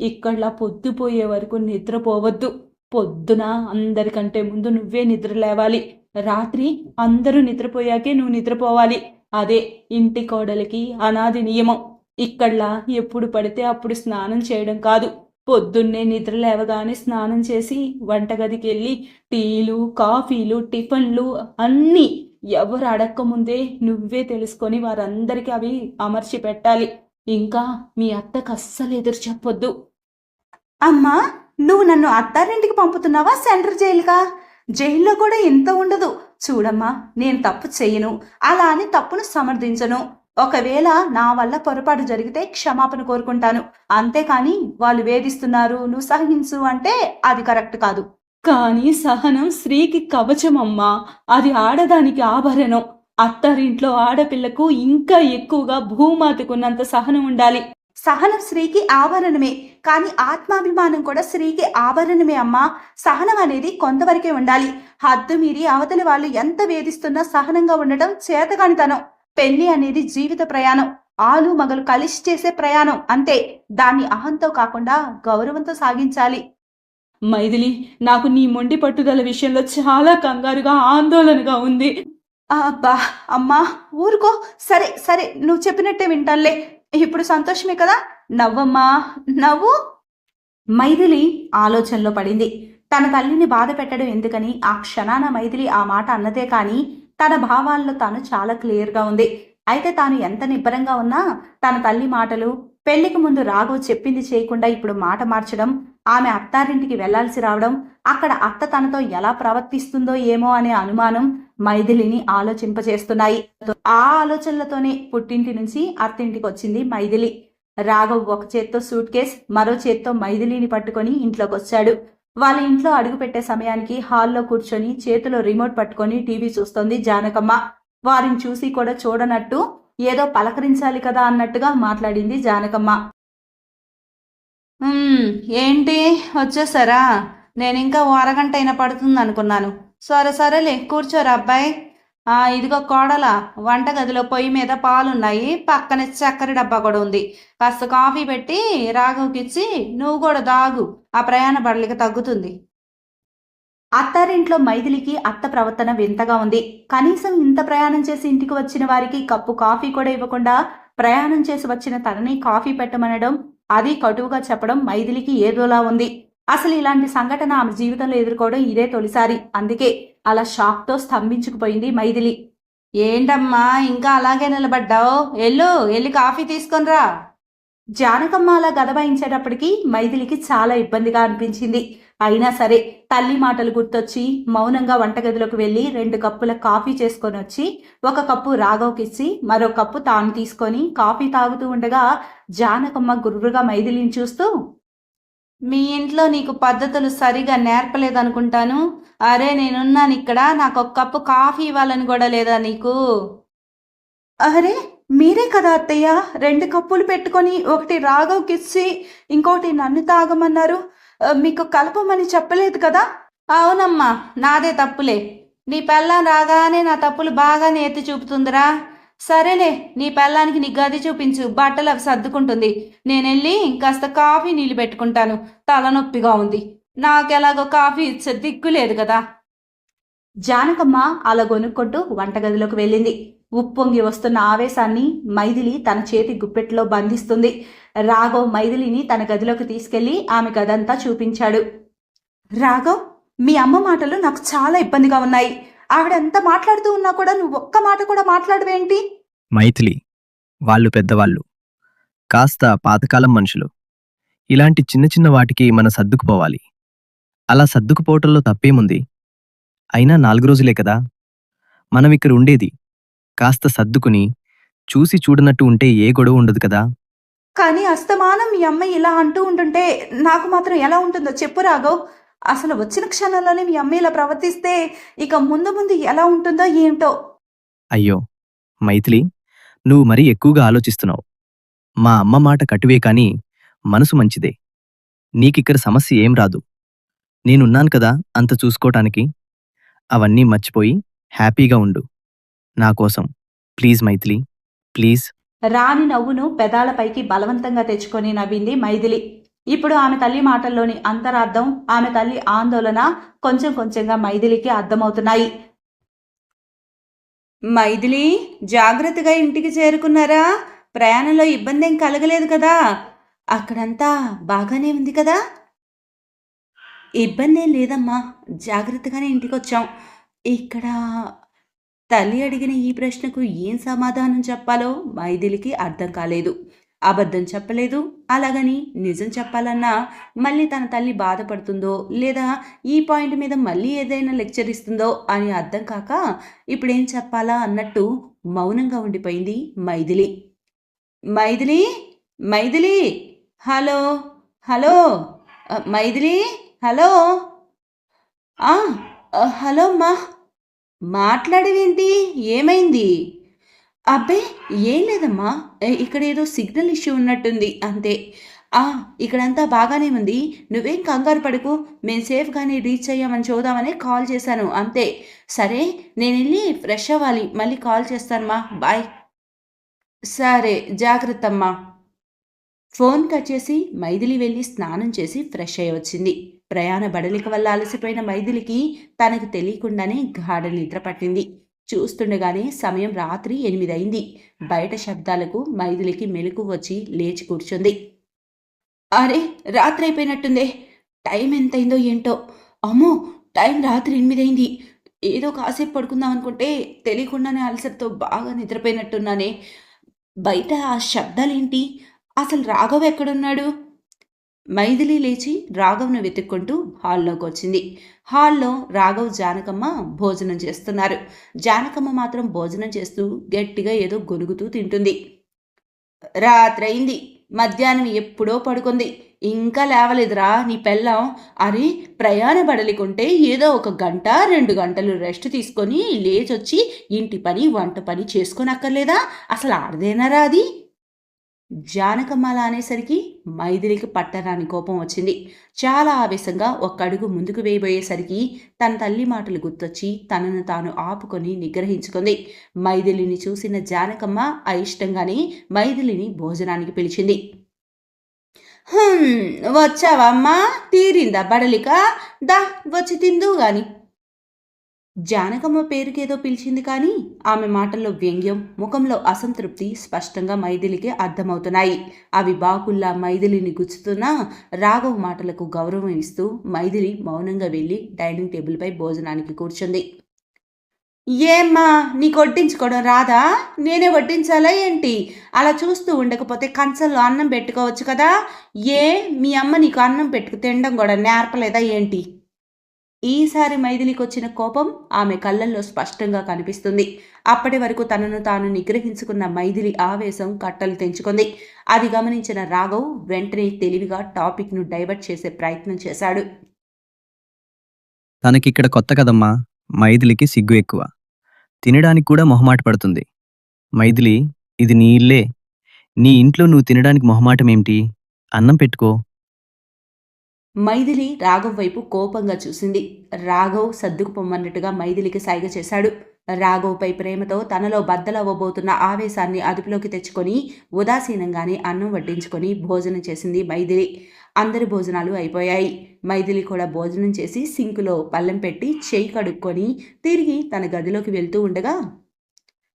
ఇక్కడ్లా పొద్దుపోయే వరకు నిద్రపోవద్దు. పొద్దున అందరికంటే ముందు నువ్వే నిద్ర లేవాలి. రాత్రి అందరూ నిద్రపోయాకే నువ్వు నిద్రపోవాలి. అదే ఇంటి కోడలికి అనాది నియమం. ఇక్కడ్లా ఎప్పుడు పడితే అప్పుడు స్నానం చేయడం కాదు. పొద్దున్నే నిద్ర లేవగానే స్నానం చేసి వంటగదికి వెళ్ళి టీలు, కాఫీలు, టిఫిన్లు అన్నీ ఎవరు అడక్కముందే నువ్వే తెలుసుకొని వారందరికీ అవి అమర్చి పెట్టాలి. ఇంకా మీ అత్తకు అస్సలు ఎదురు చెప్పొద్దు. అమ్మా, నువ్వు నన్ను అత్తారింటికి పంపుతున్నావా, సెంట్రల్ జైలుకా? జైల్లో కూడా ఇంత ఉండదు. చూడమ్మా, నేను తప్పు చెయ్యను, అలా అని తప్పును సమర్థించను. ఒకవేళ నా వల్ల పొరపాటు జరిగితే క్షమాపణ కోరుకుంటాను. అంతేకాని వాళ్ళు వేధిస్తున్నారు, నువ్వు సహించు అంటే అది కరెక్ట్ కాదు. కానీ సహనం స్త్రీకి కవచమమ్మా. అది ఆడదానికి ఆభరణం. అత్తారింట్లో ఆడపిల్లకు ఇంకా ఎక్కువగా భూమాతకున్నంత సహనం ఉండాలి. సహనం స్త్రీకి ఆభరణమే, కానీ ఆత్మాభిమానం కూడా స్త్రీకి ఆభరణమే అమ్మా. సహనం అనేది కొంతవరకే ఉండాలి. హద్దు మీరి అవతలి వాళ్ళు ఎంత వేధిస్తున్నా సహనంగా ఉండటం చేతకానితనం. పెళ్లి అనేది జీవిత ప్రయాణం, ఆలు మగలు కలిసి చేసే ప్రయాణం అంతే. దాన్ని అహంతో కాకుండా గౌరవంతో సాగించాలి. మైథిలి, నాకు నీ మొండి పట్టుదల విషయంలో చాలా కంగారుగా ఆందోళనగా ఉంది. అబ్బా అమ్మా ఊరుకో. సరే సరే, నువ్వు చెప్పినట్టే వింటానులే. ఇప్పుడు సంతోషమే కదా, నవ్వమ్మా నవ్వు. మైథిలి ఆలోచనలో పడింది. తన తల్లిని బాధ పెట్టడం ఎందుకని ఆ క్షణాన మైథిలి ఆ మాట అన్నదే కానీ తన భావాల్లో తాను చాలా క్లియర్గా ఉంది. అయితే తాను ఎంత నిబ్బరంగా ఉన్నా తన తల్లి మాటలు, పెళ్లికి ముందు రాఘవ్ చెప్పింది చేయకుండా ఇప్పుడు మాట మార్చడం, ఆమె అత్తారింటికి వెళ్లాల్సి రావడం, అక్కడ అత్త తనతో ఎలా ప్రవర్తిస్తుందో ఏమో అనే అనుమానం మైథిలిని ఆలోచింపజేస్తున్నాయి. ఆ ఆలోచనలతోనే పుట్టింటి నుంచి అత్తింటికి వచ్చింది మైథిలి. రాఘవ్ ఒక చేత్తో సూట్ కేస్, మరో చేత్తో మైథిలిని పట్టుకొని ఇంట్లోకి వచ్చాడు. వాళ్ళ ఇంట్లో అడుగు పెట్టే సమయానికి హాల్లో కూర్చొని చేతిలో రిమోట్ పట్టుకొని టీవీ చూస్తోంది జానకమ్మ. వారిని చూసి కూడా చూడనట్టు ఏదో పలకరించాలి కదా అన్నట్టుగా మాట్లాడింది జానకమ్మ. ఏంటి వచ్చేసారా? నేను ఇంకా ఓ అరగంట అయినా పడుతుంది అనుకున్నాను. సరే సరేలే, కూర్చోరా అబ్బాయి. ఇదిగో కోడలా, వంటగదిలో పొయ్యి మీద పాలున్నాయి, పక్కనే చక్కెర డబ్బా కూడా ఉంది. కాస్త కాఫీ పెట్టి రాఘవ్కిచ్చి నువ్వు కూడా దాగు, ఆ ప్రయాణ బడలిక తగ్గుతుంది. అత్తారింట్లో మైథిలికి అత్త ప్రవర్తన వింతగా ఉంది. కనీసం ఇంత ప్రయాణం చేసి ఇంటికి వచ్చిన వారికి కప్పు కాఫీ కూడా ఇవ్వకుండా ప్రయాణం చేసి వచ్చిన తనని కాఫీ పెట్టమనడం, అది కటువుగా చెప్పడం మైథిలికి ఏదోలా ఉంది. అసలు ఇలాంటి సంఘటన ఆమె జీవితంలో ఎదుర్కోవడం ఇదే తొలిసారి. అందుకే అలా షాక్తో స్తంభించుకుపోయింది మైథిలి. ఏంటమ్మా ఇంకా అలాగే నిలబడ్డావు? వెళ్ళి కాఫీ తీసుకొనిరా. జానకమ్మ అలా గదబాయించేటప్పటికి మైథిలికి చాలా ఇబ్బందిగా అనిపించింది. అయినా సరే తల్లి మాటలు గుర్తొచ్చి మౌనంగా వంటగదిలోకి వెళ్ళి 2 కప్పుల కాఫీ చేసుకొని వచ్చి ఒక కప్పు రాఘవ్కిచ్చి మరో కప్పు తాను తీసుకొని కాఫీ తాగుతూ ఉండగా జానకమ్మ గుర్రుగా మైథిలిని చూస్తూ, మీ ఇంట్లో నీకు పద్ధతులు సరిగా నేర్పలేదనుకుంటాను. అరే నేనున్నాను ఇక్కడ, నాకు ఒక కప్పు కాఫీ ఇవ్వాలని కూడా లేదా నీకు? అరే మీరే కదా అత్తయ్య 2 కప్పులు పెట్టుకొని ఒకటి రాఘవ్కిచ్చి ఇంకోటి నన్ను తాగమన్నారు. మీకు కలపమని చెప్పలేదు కదా? అవునమ్మా, నాదే తప్పులే. నీ పెళ్ళాం రాగానే నా తప్పులు బాగానే ఎత్తి చూపుతుందిరా. సరేలే, నీ పెళ్ళానికి నీ గది చూపించు, బట్టలు అవి సర్దుకుంటుంది. నేనెళ్ళి కాస్త కాఫీ నీళ్ళు పెట్టుకుంటాను, తలనొప్పిగా ఉంది. నాకెలాగో కాఫీ ఇచ్చే దిక్కు లేదు కదా. జానకమ్మ అలా గొనుక్కుంటూ వంటగదిలోకి వెళ్ళింది. ఉప్పొంగి వస్తున్న ఆవేశాన్ని మైథిలి తన చేతి గుప్పెట్లో బంధిస్తుంది. రాఘవ్ మైథిలిని తన గదిలోకి తీసుకెళ్లి ఆమె గదంతా చూపించాడు. రాఘవ్, మీ అమ్మ మాటలు నాకు చాలా ఇబ్బందిగా ఉన్నాయి. ఆవిడంతా మాట్లాడుతూ ఉన్నా కూడా నువ్వు ఒక్క మాట కూడా మాట్లాడవేంటి? మైథిలి, వాళ్ళు పెద్దవాళ్ళు, కాస్త పాతకాలం మనుషులు. ఇలాంటి చిన్న చిన్న వాటికి మనం సర్దుకుపోవాలి. అలా సర్దుకుపోవటంలో తప్పేముంది? అయినా 4 రోజులే కదా మనం ఇక్కడ ఉండేది. కాస్త సర్దుకుని చూసి చూడనట్టు ఉంటే ఏ గొడవ ఉండదు కదా. కానీ అస్తమానం మీ అమ్మ ఇలా అంటూ ఉంటుంటే నాకు మాత్రం ఎలా ఉంటుందో చెప్పు రాఘవ్. అసలు వచ్చిన క్షణంలోనే మీ అమ్మ ఇలా ప్రవర్తిస్తే ఇక ముందు ముందు ఎలా ఉంటుందో ఏంటో. అయ్యో మైథిలి, నువ్వు మరీ ఎక్కువగా ఆలోచిస్తున్నావు. మా అమ్మ మాట కటువే కాని మనసు మంచిదే. నీకిక్కడ సమస్య ఏం రాదు. నేనున్నాను కదా అంత చూసుకోటానికి. అవన్నీ మర్చిపోయి హ్యాపీగా ఉండు నా కోసం. Please Maithili, please. రాని నవ్వును పెదాలపైకి బలవంతంగా తెచ్చుకొని నవ్వింది మైథిలి. ఇప్పుడు ఆమె తల్లి మాటల్లోని అంతరార్థం, ఆమె తల్లి ఆందోళన కొంచెం కొంచెంగా మైథిలికి అర్థమవుతున్నాయి. మైథిలి, జాగ్రత్తగా ఇంటికి చేరుకున్నారా? ప్రయాణంలో ఇబ్బంది ఏం కలగలేదు కదా? అక్కడంతా బాగానే ఉంది కదా? ఇబ్బంది ఏం లేదమ్మా, జాగ్రత్తగానే ఇంటికి వచ్చాం. ఇక్కడ తల్లి అడిగిన ఈ ప్రశ్నకు ఏం సమాధానం చెప్పాలో మైథిలికి అర్థం కాలేదు. అబద్ధం చెప్పలేదు, అలాగని నిజం చెప్పాలన్నా మళ్ళీ తన తల్లి బాధపడుతుందో లేదా ఈ పాయింట్ మీద మళ్ళీ ఏదైనా లెక్చర్ ఇస్తుందో అని అర్థం కాక ఇప్పుడేం చెప్పాలా అన్నట్టు మౌనంగా ఉండిపోయింది Maithili. Maithili, Maithili, hello hello, Maithili, hello. Hello అమ్మా, మాట్లాడేవేంటి? ఏమైంది? అబ్బే! ఏం లేదమ్మా. ఇక్కడేదో సిగ్నల్ ఇష్యూ ఉన్నట్టుంది అంతే. ఆ! ఇక్కడంతా బాగానే ఉంది. నువ్వేం కంగారు పడకు. మేం సేఫ్‌గానే రీచ్ అయ్యామని చెబుదామనే కాల్ చేశాను అంతే. సరే నేనెళ్ళి ఫ్రెష్ అవ్వాలి. మళ్ళీ కాల్ చేస్తానమ్మా. బాయ్. సరే జాగ్రత్తమ్మా. ఫోన్ కట్ చేసి మైథిలి వెళ్ళి స్నానం చేసి ఫ్రెష్ అయ్యి వచ్చింది. ప్రయాణ బడలిక వల్ల అలసిపోయిన మైథిలికి తనకు తెలియకుండానే గాఢ నిద్ర పట్టింది. చూస్తుండగానే సమయం రాత్రి 8 అయింది. బయట శబ్దాలకు మైథిలికి మెలకువ వచ్చి లేచి కూర్చుంది. అరే! రాత్రి అయిపోయినట్టుందే. టైం ఎంతయిందో ఏంటో. అమ్మో! టైం రాత్రి 8 అయింది. ఏదో కాసేపు పడుకుందాం అనుకుంటే తెలియకుండానే అలసటతో బాగా నిద్రపోయినట్టున్నానే. బయట ఆ శబ్దాలేంటి? అసలు రాఘవ్ ఎక్కడున్నాడు? మైథిలి లేచి రాఘవ్‌ను వెతుక్కుంటూ హాల్లోకొచ్చింది. హాల్‌లో రాఘవ్, జానకమ్మ భోజనం చేస్తున్నారు. జానకమ్మ మాత్రం భోజనం చేస్తూ గట్టిగా ఏదో గొణుగుతూ తింటుంది. రాత్రయింది. మధ్యాహ్నం ఎప్పుడో పడుకుంది. ఇంకా లేవలేదురా నీ పెళ్ళాం. అరే! ప్రయాణ బడలికుంటే ఏదో ఒక గంట, 2 గంటలు రెస్ట్ తీసుకొని లేచొచ్చి ఇంటి పని, వంట పని చేసుకోనక్కర్లేదా? అసలు ఆడదేనారా అది? జానకమ్మ అలా అనేసరికి మైథిలికి పట్టరాని కోపం వచ్చింది. చాలా ఆవేశంగా ఒక్క అడుగు ముందుకు వేయబోయేసరికి తన తల్లి మాటలు గుర్తొచ్చి తనను తాను ఆపుకొని నిగ్రహించుకుంది. మైథిలిని చూసిన జానకమ్మ అయిష్టంగానే మైథిలిని భోజనానికి పిలిచింది. వచ్చావా అమ్మా? తీరిందా బడలిక? దా వచ్చి తిందువు గాని. జానకమ్మ పేరుకేదో పిలిచింది కానీ ఆమె మాటల్లో వ్యంగ్యం, ముఖంలో అసంతృప్తి స్పష్టంగా మైథిలికి అర్థమవుతున్నాయి. అవి బాకుల్లా మైథిలిని గుచ్చుతున్నా రాఘవ్ మాటలకు గౌరవం ఇస్తూ మైథిలి మౌనంగా వెళ్ళి డైనింగ్ టేబుల్పై భోజనానికి కూర్చుంది. ఏమ్మా నీకు వడ్డించుకోవడం రాదా? నేనే వడ్డించాలా ఏంటి? అలా చూస్తూ ఉండకపోతే కంచంలో అన్నం పెట్టుకోవచ్చు కదా. ఏ మీ అమ్మ నీకు అన్నం పెట్టుకు తినడం కూడా నేర్పలేదా ఏంటి? ఈసారి మైథిలికొచ్చిన కోపం ఆమె కళ్ళల్లో స్పష్టంగా కనిపిస్తుంది. అప్పటి వరకు తనను తాను నిగ్రహించుకున్న మైథిలి ఆవేశం కట్టలు తెంచుకుంది. అది గమనించిన రాఘవ్ వెంటనే తెలివిగా టాపిక్ను డైవర్ట్ చేసే ప్రయత్నం చేశాడు. తనకిక్కడ కొత్త కదమ్మా. మైథిలికి సిగ్గు ఎక్కువ. తినడానికి కూడా మొహమాట పడుతుంది. మైథిలి, ఇది నీ ఇల్లే. నీ ఇంట్లో నువ్వు తినడానికి మొహమాటమేంటి? అన్నం పెట్టుకో. మైథిలి రాఘవ్ వైపు కోపంగా చూసింది. రాఘవ్ సర్దుకుపోమన్నట్టుగా మైథిలికి సైగ చేశాడు. రాఘవ్పై ప్రేమతో తనలో బద్దలవ్వబోతున్న ఆవేశాన్ని అదుపులోకి తెచ్చుకొని ఉదాసీనంగానే అన్నం వడ్డించుకొని భోజనం చేసింది మైథిలి. అందరి భోజనాలు అయిపోయాయి. మైథిలి కూడా భోజనం చేసి సింకులో పళ్ళెం పెట్టి చేయి కడుక్కొని తిరిగి తన గదిలోకి వెళ్తూ ఉండగా,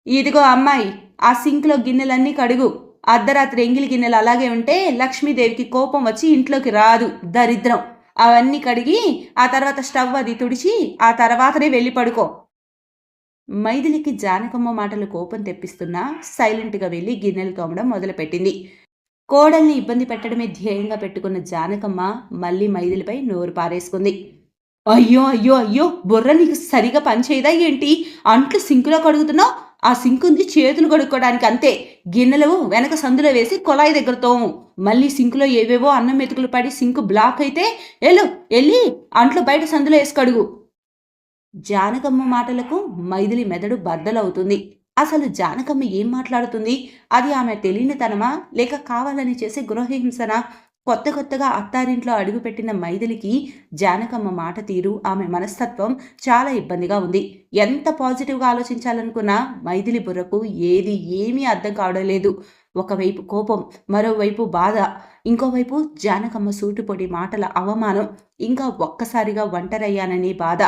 ఇదిగో అమ్మాయి, ఆ సింక్లో గిన్నెలన్నీ కడుగు. అర్ధరాత్రి ఎంగిలి గిన్నెలు అలాగే ఉంటే లక్ష్మీదేవికి కోపం వచ్చి ఇంట్లోకి రాదు. దరిద్రం. అవన్నీ కడిగి ఆ తర్వాత స్టవ్ అది తుడిచి ఆ తర్వాతనే వెళ్ళి పడుకో. మైథిలికి జానకమ్మ మాటలు కోపం తెప్పిస్తున్నా సైలెంట్గా వెళ్ళి గిన్నెలు తోమడం మొదలుపెట్టింది. కోడల్ని ఇబ్బంది పెట్టడమే ధ్యేయంగా పెట్టుకున్న జానకమ్మ మళ్ళీ మైథిలిపై నోరు పారేసుకుంది. అయ్యో అయ్యో అయ్యో, బుర్ర నీకు సరిగా పనిచేయదా ఏంటి? అంట్లు సింకులో కడుగుతున్నావు. ఆ సింక్ ఉంది చేతులు కడుక్కోవడానికి అంతే. గిన్నెలు వెనక సందులో వేసి కొలాయి దగ్గర తోము. మళ్ళీ సింకులో ఏవేవో అన్నం మెతుకులు పడి సింకు బ్లాక్ అయితే వెళ్ళి అంట్లు బయట సందులో వేసి కడుగు. జానకమ్మ మాటలకు మైథిలి మెదడు బద్దలవుతుంది. అసలు జానకమ్మ ఏం మాట్లాడుతుంది? అది ఆమె తెలియనితనమా లేక కావాలని చేసే గృహహింసనా? కొత్తగా అత్తారింట్లో అడుగుపెట్టిన మైథిలికి జానకమ్మ మాట తీరు, ఆమె మనస్తత్వం చాలా ఇబ్బందిగా ఉంది. ఎంత పాజిటివ్గా ఆలోచించాలనుకున్నా మైథిలి బుర్రకు ఏమీ అర్థం కావడం లేదు. ఒకవైపు కోపం, మరోవైపు బాధ, ఇంకోవైపు జానకమ్మ సూటిపొడి మాటల అవమానం, ఇంకా ఒక్కసారిగా ఒంటరయ్యాననే బాధ.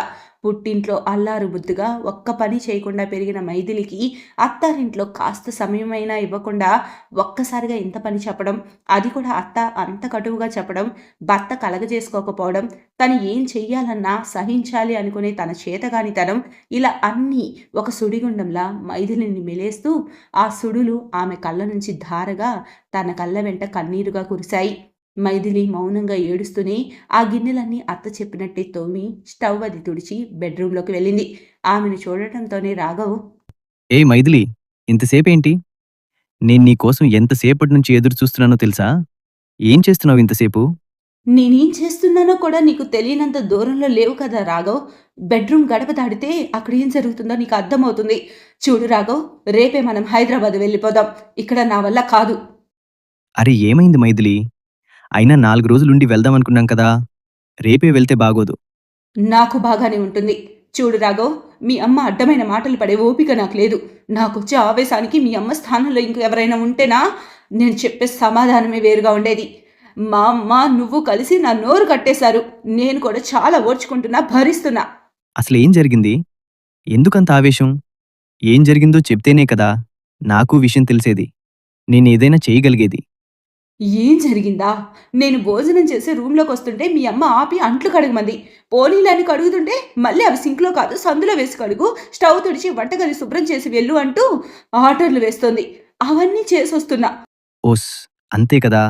పుట్టింట్లో అల్లారు ముద్దుగా ఒక్క పని చేయకుండా పెరిగిన మైథిలికి అత్తారింట్లో కాస్త సమయమైనా ఇవ్వకుండా ఒక్కసారిగా ఇంత పని చెప్పడం, అది కూడా అత్త అంత కటువుగా చెప్పడం, భర్త కలగజేసుకోకపోవడం, తను ఏం చెయ్యాలన్నా సహించాలి అనుకునే తన చేతగానితనం, ఇలా అన్నీ ఒక సుడిగుండంలా మైథిలిని మెలేస్తూ ఆ సుడులు ఆమె కళ్ళ నుంచి ధారగా తన కళ్ళ వెంట కన్నీరుగా కురిశాయి. మైథిలి మౌనంగా ఏడుస్తూనే ఆ గిన్నెలన్నీ అత్త చెప్పినట్టే తోమి స్టవ్ అది తుడిచి బెడ్రూంలోకి వెళ్ళింది. ఆమెను చూడటంతోనే రాఘవ్, ఏ మైథిలి, ఇంతసేపేంటి? నేను నీకోసం ఎంతసేపటి నుంచి ఎదురు చూస్తున్నానో తెలుసా? ఏం చేస్తున్నావు ఇంతసేపు? నేనేం చేస్తున్నానో కూడా నీకు తెలియనంత దూరంలో లేవు కదా రాఘవ్. బెడ్రూమ్ గడప దాటితే అక్కడ ఏం జరుగుతుందో నీకు అర్థమవుతుంది. చూడు రాఘవ్, రేపే మనం హైదరాబాద్ వెళ్ళిపోదాం. ఇక్కడ నా వల్ల కాదు. అరే ఏమైంది మైథిలి? అయినా 4 రోజులుండి వెళ్దామనుకున్నాం కదా. రేపే వెళ్తే బాగోదు. నాకు బాగానే ఉంటుంది. చూడు రాఘవ్, మీ అమ్మ అడ్డమైన మాటలు పడే ఓపిక నాకు లేదు. నాకొచ్చే ఆవేశానికి మీ అమ్మ స్థానంలో ఇంకెవరైనా ఉంటేనా నేను చెప్పే సమాధానమే వేరుగా ఉండేది. మా అమ్మ నువ్వు కలిసి నా నోరు కట్టేశారు. నేను కూడా చాలా ఓర్చుకుంటున్నా, భరిస్తున్నా. అసలేం జరిగింది? ఎందుకంత ఆవేశం? ఏం జరిగిందో చెప్తేనే కదా నాకు విషయం తెలిసేది. నేనేదైనా చేయగలిగేది. ఏం జరిగిందా? నేను భోజనం చేసి రూమ్లోకి వస్తుంటే మీ అమ్మ ఆపి అంట్లు కడగమంది. పోనీలని కడుగుతుంటే మళ్ళీ అవి సింక్లో కాదు సందులో వేసి కడుగు, స్టవ్ తుడిచి వంటగది శుభ్రం చేసి వెళ్ళు అంటూ ఆర్డర్లు వేస్తోంది. అవన్నీ చేసొస్తున్నా. ఓస్, అంతే కదా.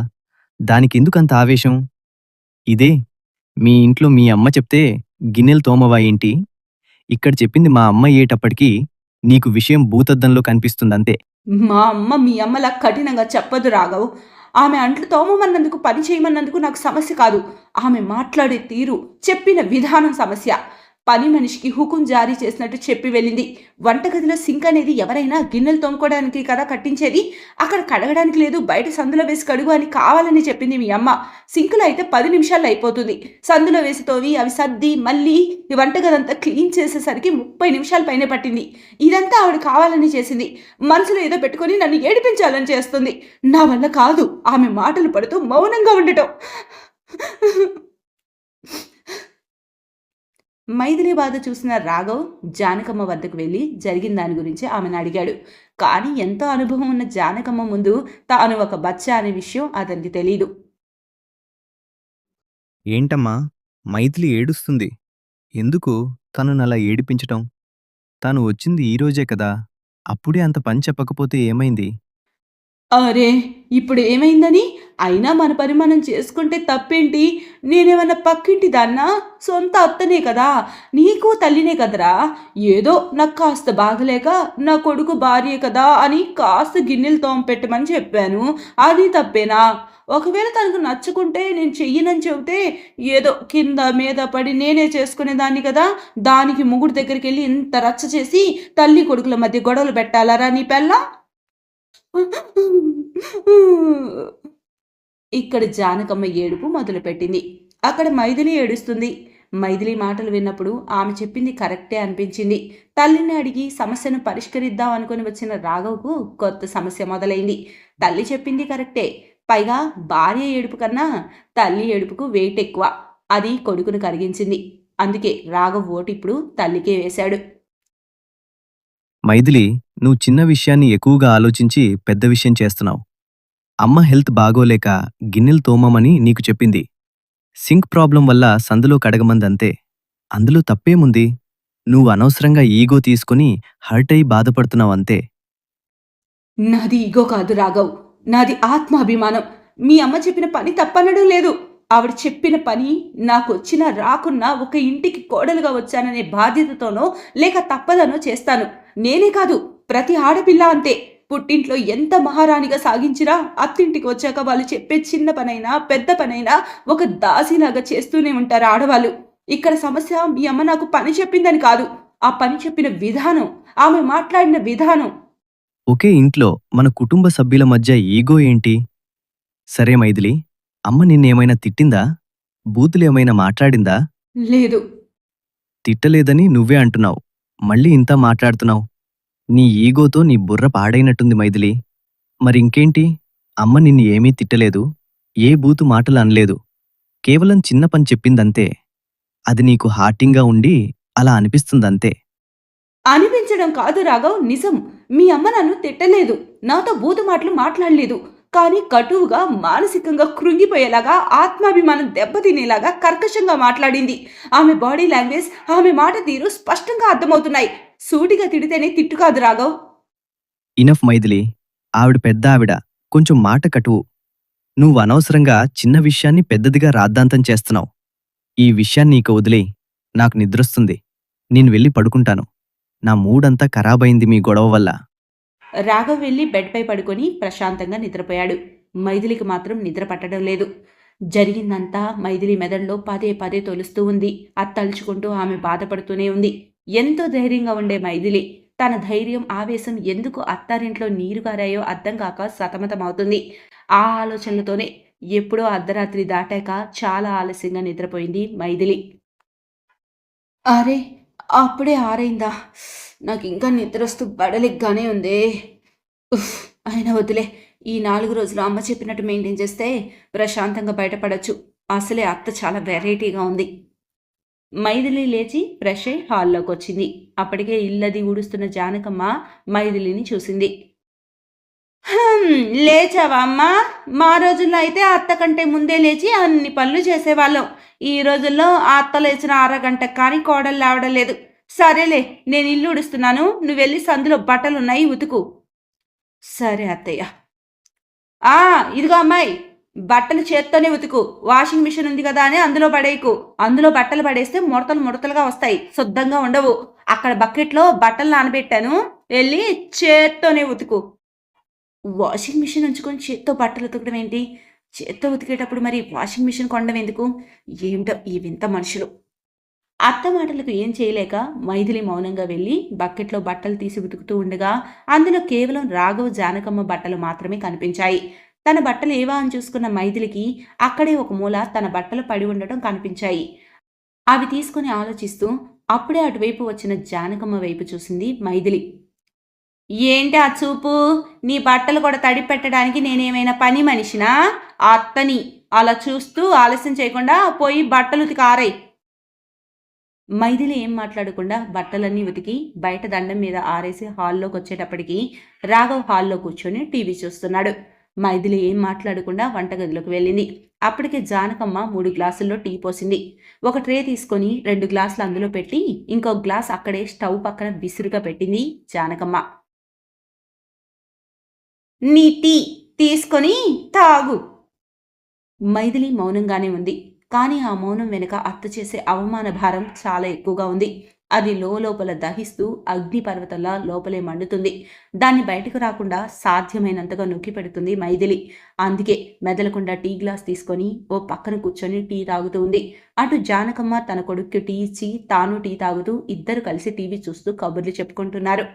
దానికెందుకంత ఆవేశం? ఇదే మీ ఇంట్లో మీ అమ్మ చెప్తే గిన్నెలు తోమవా ఏంటి? ఇక్కడ చెప్పింది మా అమ్మ అయ్యేటప్పటికీ నీకు విషయం భూతద్దంలో కనిపిస్తుందంతే. మా అమ్మ మీ అమ్మలా కఠినంగా చెప్పదు రాఘవ్. ఆమె అంట్లు తోమమన్నందుకు, పని చేయమన్నందుకు నాకు సమస్య కాదు. ఆమె మాట్లాడే తీరు, చెప్పిన విధానం సమస్య. పని మనిషికి హుకుం జారీ చేసినట్టు చెప్పి వెళ్ళింది. వంటగదిలో సింక్ అనేది ఎవరైనా గిన్నెలు తోముకోవడానికి కదా కట్టించేది. అక్కడ కడగడానికి లేదు, బయట సందులో వేసి కడుగు అని కావాలని చెప్పింది మీ అమ్మ. సింకులో అయితే 10 నిమిషాల్లో అయిపోతుంది. సందులో వేసి తోవి అవి సర్ది మళ్ళీ ఈ వంటగదంతా క్లీన్ చేసేసరికి 30 నిమిషాల పైనే పట్టింది. ఇదంతా ఆవిడ కావాలని చేసింది. మనసులో ఏదో పెట్టుకొని నన్ను ఏడిపించాలని చేస్తుంది. నా వల్ల కాదు ఆమె మాటలు పడుతూ మౌనంగా ఉండటం. మైథిలి బాధ చూసిన రాఘవ్ జానకమ్మ వద్దకు వెళ్ళి జరిగిన దాని గురించి ఆమెను అడిగాడు. కానీ ఎంతో అనుభవం ఉన్న జానకమ్మ ముందు తాను ఒక బచ్చా అనే విషయం అతనికి తెలీదు. ఏంటమ్మా, మైథిలి ఏడుస్తుంది. ఎందుకు తననలా ఏడిపించటం? తాను వచ్చింది ఈరోజే కదా. అప్పుడే అంత పని చెప్పకపోతే ఏమైంది? అరే, ఇప్పుడు ఏమైందని? అయినా మన పని మనం చేసుకుంటే తప్పేంటి? నేనేమన్నా పక్కింటి దాన్నా? సొంత అత్తనే కదా, నీకు తల్లినే కదరా. ఏదో నాకు కాస్త బాగలేక నా కొడుకు భార్యే కదా అని కాస్త గిన్నెలు తోమపెట్టమని చెప్పాను. అది తప్పేనా? ఒకవేళ తనకు నచ్చుకుంటే నేను చెయ్యనని చెబితే ఏదో కింద మీద పడి నేనే చేసుకునేదాన్ని కదా. దానికి మొగుడు దగ్గరికి వెళ్ళి ఇంత రచ్చ చేసి తల్లి కొడుకుల మధ్య గొడవలు పెట్టాలరా నీ పెళ్ళాం? ఇక్కడ జానకమ్మ ఏడుపు మొదలుపెట్టింది. అక్కడ మైథిలి ఏడుస్తుంది. మైథిలి మాటలు విన్నప్పుడు ఆమె చెప్పింది కరెక్టే అనిపించింది. తల్లిని అడిగి సమస్యను పరిష్కరిద్దాం అనుకుని వచ్చిన రాఘవ్కు కొత్త సమస్య మొదలైంది. తల్లి చెప్పింది కరెక్టే. పైగా భార్య ఏడుపు కన్నా తల్లి ఏడుపుకు వెయిట్ ఎక్కువ. అది కొడుకును కరిగించింది. అందుకే రాఘవ్ ఓటు ఇప్పుడు తల్లికే వేశాడు. మైథిలి, నువ్వు చిన్న విషయాన్ని ఎక్కువగా ఆలోచించి పెద్ద విషయం చేస్తున్నావు. అమ్మ హెల్త్ బాగోలేక గిన్నెలు తోమమని నీకు చెప్పింది. సింక్ ప్రాబ్లం వల్ల సందులో కడగమందంతే. అందులో తప్పేముంది? నువ్వు అనవసరంగా ఈగో తీసుకుని హర్ట్ అయి బాధపడుతున్నావంతే. నాది ఈగో కాదు రాఘవ్, నాది ఆత్మాభిమానం. మీ అమ్మ చెప్పిన పని తప్పనడం లేదు. ఆవిడ చెప్పిన పని నాకు వచ్చినా రాకున్నా ఒక ఇంటికి కోడలుగా వచ్చాననే బాధ్యతతోనో లేక తప్పదనో చేస్తాను. నేనే కాదు, ప్రతి ఆడపిల్ల అంతే. పుట్టింట్లో ఎంత మహారాణిగా సాగించినా అత్తింటికి వచ్చాక వాళ్ళు చెప్పే చిన్న పనైనా పెద్ద పనైనా ఒక దాసిలాగా చేస్తూనే ఉంటారు ఆడవాళ్ళు. ఇక్కడ సమస్య మీ అమ్మ నాకు పని చెప్పిందని కాదు, ఆ పని చెప్పిన విధానం, ఆమె మాట్లాడిన విధానం. ఒకే ఇంట్లో మన కుటుంబ సభ్యుల మధ్య ఈగో ఏంటి? సరే మైథిలి, అమ్మ నిన్నేమైనా తిట్టిందా? బూతులేమైనా మాట్లాడిందా? లేదు. తిట్టలేదని నువ్వే అంటున్నావు. మళ్ళీ ఇంత మాట్లాడుతున్నావు. నీ ఈగోతో నీ బుర్ర పాడైనట్టుంది మైథిలి. మరింకేంటి? అమ్మ నిన్ను ఏమీ తిట్టలేదు, ఏ బూతు మాటలు అనలేదు. కేవలం చిన్న పని చెప్పిందంతే. అది నీకు హార్టింగ్గా ఉండి అలా అనిపిస్తుందంతే. అనిపించడం కాదు రాఘవ్, నిజం. మీ అమ్మ నన్ను తిట్టలేదు, నాతో బూతు మాటలు మాట్లాడలేదు. కానీ కటువుగా, మానసికంగా కృంగిపోయేలాగా, ఆత్మాభిమానం దెబ్బతినేలాగా కర్కశంగా మాట్లాడింది. ఆమె బాడీ లాంగ్వేజ్, ఆమె మాట తీరు స్పష్టంగా అర్థమవుతున్నాయి. సూటిగా తిడితేనే తిట్టు కాదు రాఘవ్. ఇనఫ్ మైథిలి. ఆవిడ పెద్ద ఆవిడ, కొంచెం మాట కటువు. నువ్వు అనవసరంగా చిన్న విషయాన్ని పెద్దదిగా రాద్ధాంతం చేస్తున్నావు. ఈ విషయాన్ని నీకు వదిలేయ్. నాకు నిద్రొస్తుంది. నేను వెళ్ళి పడుకుంటాను. నా మూడంతా ఖరాబైంది మీ గొడవ వల్ల. రాఘవ్ వెళ్ళి బెడ్పై పడుకొని ప్రశాంతంగా నిద్రపోయాడు. మైథిలికి మాత్రం నిద్ర పట్టడం లేదు. జరిగిందంతా మైథిలి మెదడులో పదే పదే తొలుస్తూ ఉంది. అది తలుచుకుంటూ ఆమె బాధపడుతూనే ఉంది. ఎంతో ధైర్యంగా ఉండే మైథిలి తన ధైర్యం, ఆవేశం ఎందుకు అత్తారింట్లో నీరు గారాయో అర్థం కాక సతమతమవుతుంది. ఆ ఆలోచనలతోనే ఎప్పుడో అర్ధరాత్రి దాటాక చాలా ఆలస్యంగా నిద్రపోయింది మైథిలి. అరే, అప్పుడే ఆరైందా? నాకు ఇంకా నిద్రొస్తూ బడలిగ్గానే ఉందే. ఉఫ్, అయినా వద్దులే. ఈ 4 రోజులు అమ్మ చెప్పినట్టు మెయింటైన్ చేస్తే ప్రశాంతంగా బయటపడొచ్చు. అసలే అత్త చాలా వెరైటీగా ఉంది. మైథిలి లేచి ఫ్రెష్ అయి హాల్లోకి వచ్చింది. అప్పటికే ఇల్లది ఊడుస్తున్న జానకమ్మ మైథిలిని చూసింది. లేచావా అమ్మా? మా రోజుల్లో అయితే అత్త కంటే ముందే లేచి అన్ని పనులు చేసేవాళ్ళం. ఈ రోజుల్లో ఆ అత్త లేచిన అరగంట కానీ కోడలు లేవడం లేదు. సరేలే, నేను ఇల్లు ఉడుస్తున్నాను, నువ్వు వెళ్ళి సందులో బట్టలున్నాయి ఉతుకు. సరే అత్తయ్య. ఇదిగో అమ్మాయి, బట్టలు చేత్తోనే ఉతుకు. వాషింగ్ మిషన్ ఉంది కదా అని అందులో పడేయకు. అందులో బట్టలు పడేస్తే ముడతలు ముడతలుగా వస్తాయి, శుద్ధంగా ఉండవు. అక్కడ బకెట్లో బట్టలు నానబెట్టాను, వెళ్ళి చేత్తోనే ఉతుకు. వాషింగ్ మిషన్ ఉంచుకొని చేత్తో బట్టలు ఉతకడం ఏంటి? చేత్తో ఉతికేటప్పుడు మరి వాషింగ్ మిషన్ కొనడం ఎందుకు? ఏమిటో ఈ వింత మనుషులు. అత్త మాటలకు ఏం చేయలేక మైథిలి మౌనంగా వెళ్ళి బకెట్లో బట్టలు తీసి ఉతుకుతూ ఉండగా అందులో కేవలం రాఘవ, జానకమ్మ బట్టలు మాత్రమే కనిపించాయి. తన బట్టలు ఏవా అని చూసుకున్న మైథిలికి అక్కడే ఒక మూల తన బట్టలు పడి ఉండటం కనిపించాయి. అవి తీసుకుని ఆలోచిస్తూ అప్పుడే అటువైపు వచ్చిన జానకమ్మ వైపు చూసింది మైథిలి. ఏంటి ఆ చూపు? నీ బట్టలు కూడా తడి పెట్టడానికి నేనేమైనా పని మనిషినా? ఆ అత్తని అలా చూస్తూ ఆలస్యం చేయకుండా పోయి బట్టలు ఉతికి ఆరేయ్. మైథిలి ఏం మాట్లాడకుండా బట్టలన్నీ ఉతికి బయట దండం మీద ఆరేసి హాల్లోకి వచ్చేటప్పటికి రాఘవ్ హాల్లో కూర్చొని టీవీ చూస్తున్నాడు. మైథిలి ఏం మాట్లాడకుండా వంటగదిలోకి వెళ్ళింది. అప్పటికే జానకమ్మ 3 గ్లాసుల్లో టీ పోసింది. ఒక ట్రే తీసుకొని 2 గ్లాసులు అందులో పెట్టి ఇంకో గ్లాస్ అక్కడే స్టవ్ పక్కన విసురుగా పెట్టింది జానకమ్మ. నీ టీ తీసుకొని తాగు. మైథిలి మౌనంగానే ఉంది. కానీ ఆ మౌనం వెనుక అత్త చేసే అవమాన భారం చాలా ఎక్కువగా ఉంది. అది లోపల దహిస్తూ అగ్నిపర్వతంలా లోపలే మండుతుంది. దాన్ని బయటకు రాకుండా సాధ్యమైనంతగా నొక్కి పెడుతుంది మైథిలి. అందుకే మెదలకుండా టీ గ్లాస్ తీసుకొని ఓ పక్కన కూర్చొని టీ తాగుతూ ఉంది. అటు జానకమ్మ తన కొడుక్కి టీ ఇచ్చి తాను టీ తాగుతూ ఇద్దరు కలిసి టీవీ చూస్తూ కబుర్లు చెప్పుకుంటున్నారు.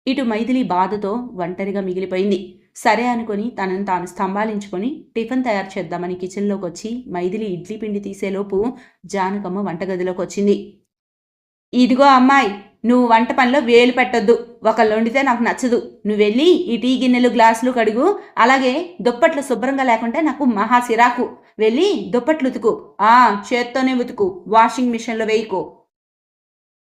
ఇటు మైథిలి బాధతో ఒంటరిగా మిగిలిపోయింది. సరే అనుకుని తనను తాను స్తంభాలించుకొని టిఫిన్ తయారు చేద్దామని కిచెన్లోకి వచ్చి మైథిలి ఇడ్లీ పిండి తీసేలోపు జానకమ్మ వంటగదిలోకి వచ్చింది. ఇదిగో అమ్మాయి, నువ్వు వంట పనిలో వేలు పెట్టొద్దు. ఒకళ్ళు వండితే నాకు నచ్చదు. నువ్వు వెళ్ళి ఈ టీ గిన్నెలు, గ్లాసులు కడుగు. అలాగే దుప్పట్లు శుభ్రంగా లేకుంటే నాకు మహా సిరాకు. వెళ్ళి దుప్పట్లు ఉతుకు. చేత్తోనే ఉతుకు, వాషింగ్ మిషన్లో వేయకు.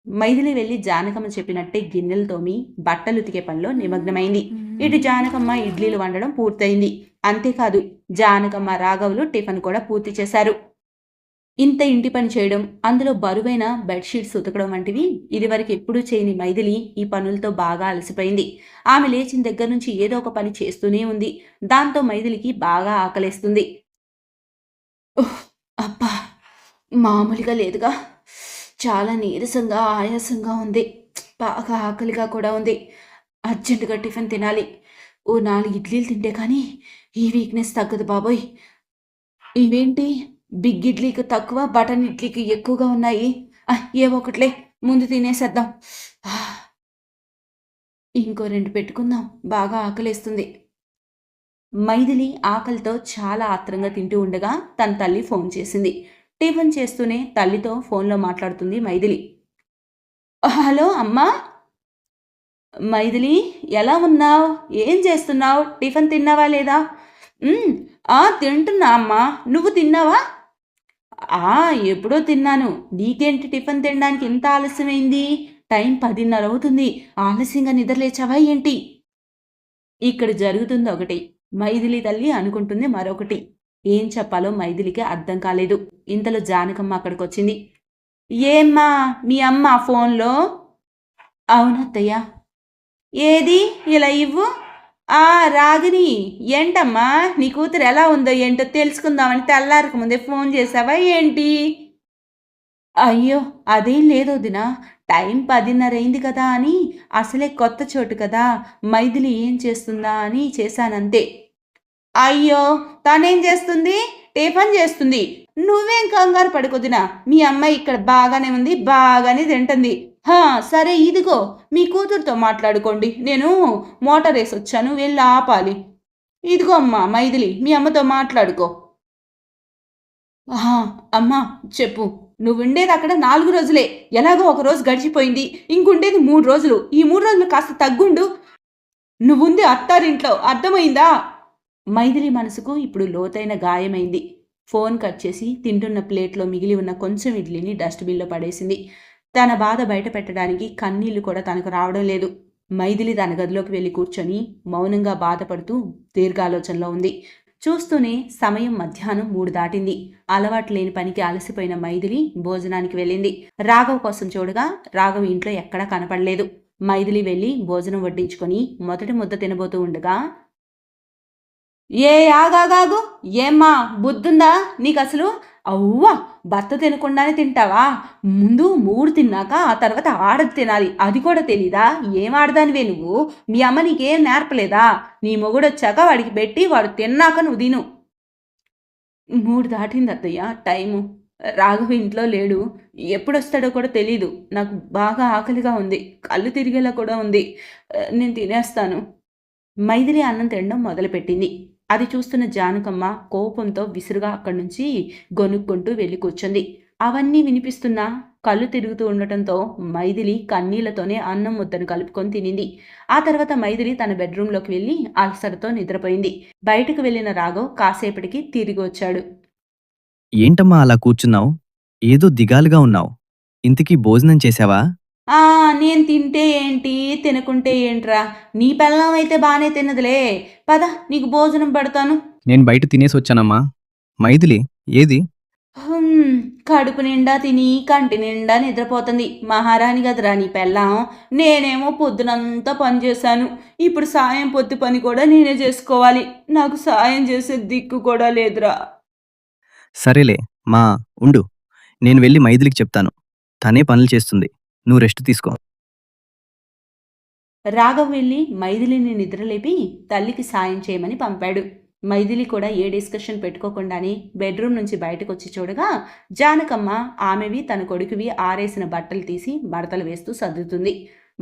మైథిలి వెళ్ళి జానకమ్మ చెప్పినట్టే గిన్నెలు తోమి బట్టలు ఉతికే పనిలో నిమగ్నమైంది. ఇటు జానకమ్మ ఇడ్లీలు వండడం పూర్తయింది. అంతేకాదు, జానకమ్మ, రాఘవులు టిఫిన్ కూడా పూర్తి చేశారు. ఇంత ఇంటి పని చేయడం, అందులో బరువైన బెడ్షీట్స్ ఉతకడం వంటివి ఇదివరకు ఎప్పుడూ చేయని మైథిలి ఈ పనులతో బాగా అలసిపోయింది. ఆమె లేచిన దగ్గర నుంచి ఏదో ఒక పని చేస్తూనే ఉంది. దాంతో మైథిలికి బాగా ఆకలేస్తుంది. అబ్బా, మామూలుగా లేదుగా. చాలా నీరసంగా, ఆయాసంగా ఉంది. బాగా ఆకలిగా కూడా ఉంది. అర్జెంటుగా టిఫిన్ తినాలి. ఓ 4 ఇడ్లీలు తింటే కానీ ఈ వీక్నెస్ తగ్గదు బాబోయ్. ఇవేంటి బిగ్ ఇడ్లీకి తక్కువ, బటన్ ఇడ్లీకి ఎక్కువగా ఉన్నాయి. ఏవో ఒకట్లే, ముందు తినేసేద్దాం. ఇంకో 2 పెట్టుకుందాం, బాగా ఆకలేస్తుంది. మైథిలి ఆకలితో చాలా ఆత్రంగా తింటూ ఉండగా తన తల్లి ఫోన్ చేసింది. టిఫిన్ చేస్తూనే తల్లితో ఫోన్లో మాట్లాడుతుంది మైథిలి. హలో అమ్మా. మైథిలి, ఎలా ఉన్నావు? ఏం చేస్తున్నావు? టిఫిన్ తిన్నావా లేదా? తింటున్నా అమ్మా. నువ్వు తిన్నావా? ఎప్పుడో తిన్నాను. నీకేంటి టిఫిన్ తినడానికి ఇంత ఆలస్యమైంది? టైం 10:30 అవుతుంది. ఆలస్యంగా నిద్రలేచావా ఏంటి? ఇక్కడ జరుగుతుంది ఒకటి, మైథిలి తల్లి అనుకుంటుంది మరొకటి. ఏం చెప్పాలో మైథిలికి అర్థం కాలేదు. ఇంతలో జానకమ్మ అక్కడికొచ్చింది. ఏమ్మా, మీ అమ్మ ఫోన్లో? అవునత్తయ్య. ఏది ఇలా ఇవ్వు. రాగిని, ఏంటమ్మా నీ కూతురు ఎలా ఉందో ఏంటో తెలుసుకుందామని తెల్లారకు ముందే ఫోన్ చేసావా ఏంటి? అయ్యో, అదేం లేదు వదినా. టైం 10:30 అయింది కదా అని, అసలే కొత్త చోటు కదా, మైథిలి ఏం చేస్తుందా అని చేశానంతే. అయ్యో, తనేం చేస్తుంది? ఏ పని చేస్తుంది. నువ్వేం కంగారు పడుకొద్దునా, మీ అమ్మాయి ఇక్కడ బాగానే ఉంది, బాగానే తింటుంది. సరే ఇదిగో మీ కూతురుతో మాట్లాడుకోండి, నేను మోటార్ వేసి వచ్చాను, వెళ్ళి ఆపాలి. ఇదిగో అమ్మా మైథిలి, మీ అమ్మతో మాట్లాడుకో. అమ్మా చెప్పు. నువ్వుండేది అక్కడ 4 రోజులే, ఎలాగో ఒక రోజు గడిచిపోయింది, ఇంకుండేది 3 రోజులు. ఈ 3 రోజులు కాస్త తగ్గుండు. నువ్వుంది అత్తారింట్లో, అర్థమైందా? మైథిలి మనసుకు ఇప్పుడు లోతైన గాయమైంది. ఫోన్ కట్ చేసి తింటున్న ప్లేట్లో మిగిలి ఉన్న కొంచెం ఇడ్లీని డస్ట్బిన్లో పడేసింది. తన బాధ బయట పెట్టడానికి కన్నీళ్లు కూడా తనకు రావడం లేదు. మైథిలి తన గదిలోకి వెళ్ళి కూర్చొని మౌనంగా బాధపడుతూ దీర్ఘాలోచనలో ఉంది. చూస్తూనే సమయం మధ్యాహ్నం 3 దాటింది. అలవాటు లేని పనికి అలసిపోయిన మైథిలి భోజనానికి వెళ్ళింది. రాఘవ్ కోసం చూడగా రాఘవ్ ఇంట్లో ఎక్కడా కనపడలేదు. మైథిలి వెళ్ళి భోజనం వడ్డించుకొని మొదటి ముద్ద తినబోతూ ఉండగా, ఆగాగాగు, ఏమ్మా బుద్ధుందా నీకు అసలు? అవ్వా, భర్త తినకుండానే తింటావా? ముందు 3 తిన్నాక ఆ తర్వాత ఆడది తినాలి, అది కూడా తెలీదా? ఏం ఆడదానివే నువ్వు? మీ అమ్మ నీకేం నేర్పలేదా? నీ మొగుడు వచ్చాక వాడికి పెట్టి వాడు తిన్నాక నువ్వు తిను. 3 దాటింది అత్తయ్య టైము. రాఘవ ఇంట్లో లేడు, ఎప్పుడొస్తాడో కూడా తెలీదు. నాకు బాగా ఆకలిగా ఉంది, కళ్ళు తిరిగేలా కూడా ఉంది, నేను తినేస్తాను. మైథిలి అన్నం తినడం మొదలుపెట్టింది. అది చూస్తున్న జానకమ్మ కోపంతో విసురుగా అక్కడి నుంచి గొనుక్కుంటూ వెళ్ళి కూర్చుంది. అవన్నీ వినిపిస్తున్నా కళ్ళు తిరుగుతూ ఉండటంతో మైథిలి కన్నీళ్లతోనే అన్నం ముద్దను కలుపుకొని తినింది. ఆ తర్వాత మైథిలి తన బెడ్రూంలోకి వెళ్ళి అలసటతో నిద్రపోయింది. బయటకు వెళ్ళిన రాఘవ్ కాసేపటికి తిరిగి వచ్చాడు. ఏంటమ్మా అలా కూర్చున్నావు? ఏదో దిగాలుగా ఉన్నావు. ఇంతకీ భోజనం చేశావా? నేను తింటే ఏంటి, తినకుంటే ఏంట్రా? నీ పెళ్ళం అయితే బానే తిన్నదిలే. పద, నీకు భోజనం పెడతాను. నేను బయట తినేసి వచ్చానమ్మా. మైథిలి ఏది? కడుపు నిండా తిని కంటి నిండా నిద్రపోతుంది. మహారాణి గదరా నీ పెళ్ళాం. నేనేమో పొద్దునంతా పని చేశాను, ఇప్పుడు సాయం పొద్దు పని కూడా నేనే చేసుకోవాలి. నాకు సాయం చేసే దిక్కు కూడా లేదురా. సరేలే మా, ఉండు, నేను వెళ్ళి మైథిలికి చెప్తాను. తనే పనులు చేస్తుంది, నువ్వు రెస్ట్ తీసుకో. రాఘవ్ వెళ్ళి మైథిలిని నిద్రలేపి తల్లికి సాయం చేయమని పంపాడు. మైథిలి కూడా ఏ డిస్కషన్ పెట్టుకోకుండానే బెడ్రూమ్ నుంచి బయటకు వచ్చి చూడగా జానకమ్మ ఆమెవి తన కొడుకువి ఆరేసిన బట్టలు తీసి మడతలు వేస్తూ సర్దుతుంది.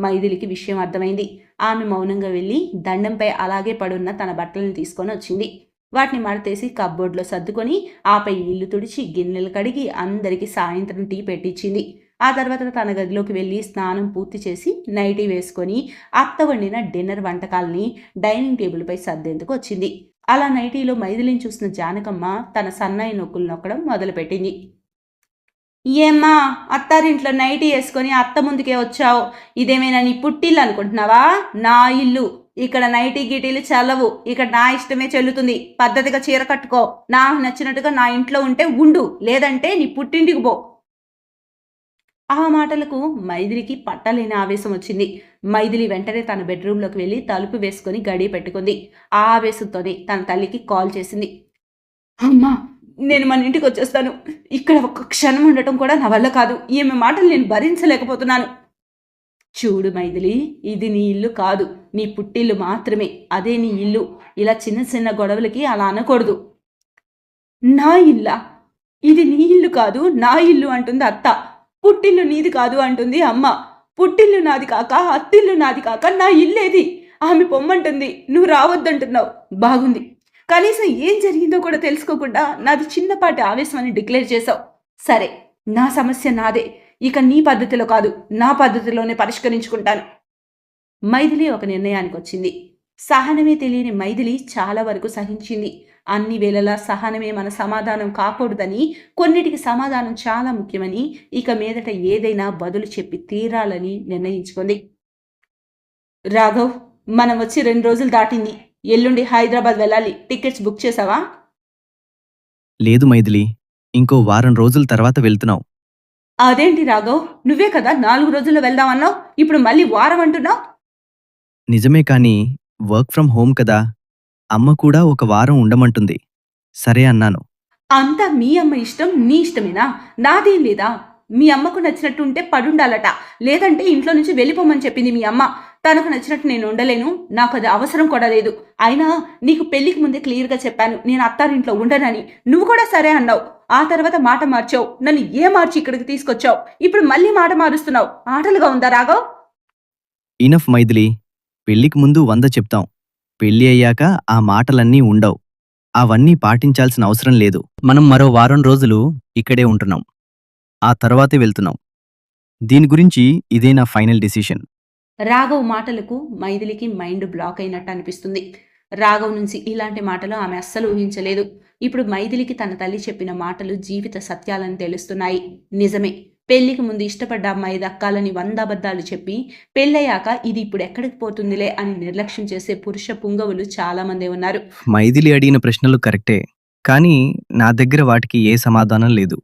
మైథిలికి విషయం అర్థమైంది. ఆమె మౌనంగా వెళ్ళి దండంపై అలాగే పడున్న తన బట్టలను తీసుకొని వచ్చింది. వాటిని మడతేసి కబ్బోర్డ్లో సర్దుకొని ఆపై ఇల్లు తుడిచి గిన్నెలు కడిగి అందరికీ సాయంత్రం టీ పెట్టించింది. ఆ తర్వాత తన గదిలోకి వెళ్ళి స్నానం పూర్తి చేసి నైటీ వేసుకొని అత్త వండిన డిన్నర్ వంటకాల్ని డైనింగ్ టేబుల్పై సర్దేందుకు వచ్చింది. అలా నైటీలో మైథిలిని చూసిన జానకమ్మ తన సన్నాయి నొక్కులు నొక్కడం మొదలుపెట్టింది. ఏమ్మా, అత్తారింట్లో నైటీ వేసుకొని అత్త ముందుకే వచ్చావు, ఇదేమైనా నీ పుట్టిల్లు అనుకుంటున్నావా? నా ఇల్లు, ఇక్కడ నైటీ గిటీలు చల్లవు, ఇక్కడ నా ఇష్టమే చెల్లుతుంది. పద్ధతిగా చీర కట్టుకో, నాకు నచ్చినట్టుగా నా ఇంట్లో ఉంటే ఉండు, లేదంటే నీ పుట్టింటికి పో. ఆ మాటలకు మైథిలికి పట్టలేని ఆవేశం వచ్చింది. మైథిలి వెంటనే తన బెడ్రూమ్లోకి వెళ్ళి తలుపు వేసుకొని గడియ పెట్టుకుంది. ఆ ఆవేశంతోనే తన తల్లికి కాల్ చేసింది. అమ్మా, నేను మన ఇంటికి వచ్చేస్తాను, ఇక్కడ ఒక్క క్షణం ఉండటం కూడా నా వల్ల కాదు, ఈమె మాటలు నేను భరించలేకపోతున్నాను. చూడు మైథిలి, ఇది నీ ఇల్లు కాదు, నీ పుట్టిల్లు మాత్రమే, అదే నీ ఇల్లు. ఇలా చిన్న చిన్న గొడవలకి అలా అనకూడదు. నా ఇల్లా? ఇది నీ ఇల్లు కాదు, నా ఇల్లు అంటుంది అత్త. పుట్టిల్లు నీది కాదు అంటుంది అమ్మ. పుట్టిల్లు నాది కాక అత్తిల్లు నాది కాక నా ఇల్లేది? ఆమె పొమ్మంటుంది, నువ్వు రావద్దంటున్నావు. బాగుంది, కనీసం ఏం జరిగిందో కూడా తెలుసుకోకుండా నాది చిన్నపాటి ఆవేశం అని డిక్లేర్ చేశావు. సరే, నా సమస్య నాదే, ఇక నీ పద్ధతిలో కాదు, నా పద్ధతిలోనే పరిష్కరించుకుంటాను. మైథిలి ఒక నిర్ణయానికి వచ్చింది. సహనమే తెలియని మైథిలి చాలా వరకు సహించింది. అన్ని వేళలా సహనమే మన సమాధానం కాకూడదని, కొన్నిటికి సమాధానం చాలా ముఖ్యమని, ఇక మీదట ఏదైనా బదులు చెప్పి తీరాలని నిర్ణయించుకుంది. రాఘవ్, మనం వచ్చి 2 రోజులు దాటింది. ఎల్లుండి హైదరాబాద్ వెళ్ళాలి. టికెట్స్ బుక్ చేసావా? లేదు మైథిలి, ఇంకో వారం రోజుల తర్వాత వెళ్తున్నావు. అదేంటి రాఘవ్, నువ్వే కదా 4 రోజుల్లో వెళ్దామన్నావు, ఇప్పుడు మళ్ళీ వారం అంటున్నావు? నిజమే, కానీ వర్క్ ఫ్రం హోమ్ కదా, అమ్మ కూడా ఒక వారం ఉండమంటుంది. సరే అన్నాను. అంతా మీ అమ్మ ఇష్టం, నీ ఇష్టమేనా? నాదేం లేదా? మీ అమ్మకు నచ్చినట్టు ఉంటే పడుండాలట, లేదంటే ఇంట్లో నుంచి వెళ్ళిపోమని చెప్పింది మీ అమ్మ. తనకు నచ్చినట్టు నేను ఉండలేను, నాకు అది అవసరం కూడా లేదు. అయినా నీకు పెళ్లికి ముందే క్లియర్గా చెప్పాను నేను అత్తారింట్లో ఉండనని. నువ్వు కూడా సరే అన్నావు. ఆ తర్వాత మాట మార్చావు. నన్ను మార్చి ఇక్కడికి తీసుకొచ్చావు. ఇప్పుడు మళ్ళీ మాట మారుస్తున్నావు. ఆటలుగా ఉందా రాఘవ్? ఇనఫ్ మైథిలి, పెళ్లికి ముందు 100 చెప్తాం. పెళ్లి అయ్యాక ఆ మాటలన్నీ ఉండవు. అవన్నీ పాటించాల్సిన అవసరం లేదు. మనం మరో వారం రోజులు ఇక్కడే ఉంటున్నాం. ఆ తర్వాతే వెళ్తున్నాం. దీని గురించి ఇదే నా ఫైనల్ డిసిషన్. రాఘవ్ మాటలకు మైథిలికి మైండ్ బ్లాక్ అయినట్టు అనిపిస్తుంది. రాఘవ్ నుంచి ఇలాంటి మాటలు ఆమె అస్సలు ఊహించలేదు. ఇప్పుడు మైథిలికి తన తల్లి చెప్పిన మాటలు జీవిత సత్యాలని తెలుస్తున్నాయి. నిజమే, పెళ్లికి ముందు ఇష్టపడ్డ అమ్మాయి దక్కాలని 100 అబద్ధాలు చెప్పి పెళ్ళయ్యాక ఇది ఇప్పుడు ఎక్కడికి పోతుందిలే అని నిర్లక్ష్యం చేసే పురుష పుంగవులు చాలా మంది ఉన్నారు. మైథిలి అడిగిన ప్రశ్నలు కరెక్టే, కానీ నా దగ్గర వాటికి ఏ సమాధానం లేదు.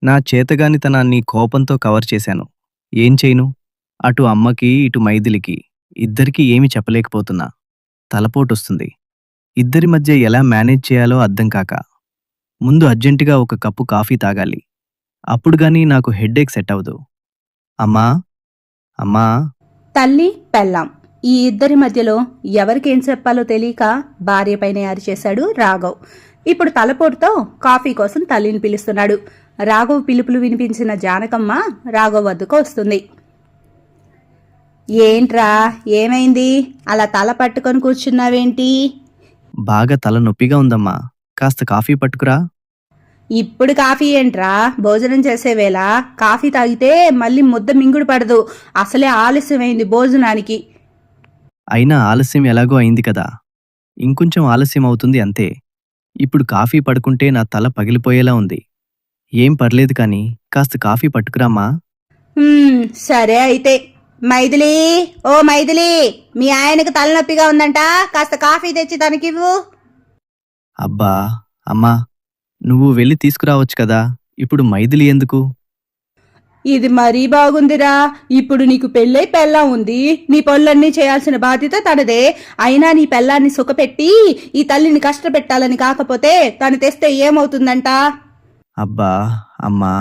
నా చేతగానితనాన్ని కోపంతో కవర్ చేశాను. ఏం చేయను? అటు అమ్మకి ఇటు మైథిలికి ఇద్దరికీ ఏమీ చెప్పలేకపోతున్నా. తలపోటొస్తుంది. ఇద్దరి మధ్య ఎలా మేనేజ్ చేయాలో అర్థం కాక ముందు అర్జెంటుగా ఒక కప్పు కాఫీ తాగాలి. అప్పుడు గానీ నాకు హెడ్ఏక్ సెట్ అవ్వదు. అమ్మా అమ్మా తల్లి పెళ్ళాం ఈ ఇద్దరి మధ్యలో ఎవరికేం చెప్పాలో తెలియక భార్యపైనే అరిచేశాడు రాఘవ్. ఇప్పుడు తలపోటుతో కాఫీ కోసం తల్లిని పిలుస్తున్నాడు. రాఘవ్ పిలుపులు వినిపించిన జానకమ్మ రాఘవ్ వద్దకు వస్తుంది. ఏంట్రా, ఏమైంది? అలా తల పట్టుకొని కూర్చున్నావేంటి? బాగా తలనొప్పిగా ఉందమ్మా, కాస్త కాఫీ పట్టుకురా. ఇప్పుడు కాఫీ ఏంట్రా? భోజనం చేసేవేళ కాఫీ తాగితే మళ్ళీ ముద్ద మింగుడు పడదు. అసలే ఆలస్యమైంది భోజనానికి. అయినా ఆలస్యం ఎలాగో అయింది కదా, ఇంకొంచెం ఆలస్యం అవుతుంది అంతే. ఇప్పుడు కాఫీ పడుకుంటే నా తల పగిలిపోయేలా ఉంది. ఏం పర్లేదు కానీ కాస్త కాఫీ పట్టుకురామ్మా. సరే అయితే. మైథిలి, ఓ మైథిలి, మీ ఆయనకు తలనొప్పిగా ఉందంట, కాస్త కాఫీ తెచ్చి తనకివ్వు. అబ్బా అమ్మా, నువ్వు వెళ్ళి తీసుకురావచ్చు కదా, ఇప్పుడు మైథిలి ఎందుకు? ఇది మరీ బాగుందిరా. ఇప్పుడు నీకు పెళ్ళై పెళ్ళాం ఉంది. నీ పనులన్నీ చేయాల్సిన బాధ్యత తనదే. అయినా నీ పెళ్ళాన్ని సుఖపెట్టి ఈ తల్లిని కష్టపెట్టాలని కాకపోతే తను తెస్తే ఏమవుతుందంట? అబ్బా అమ్మా,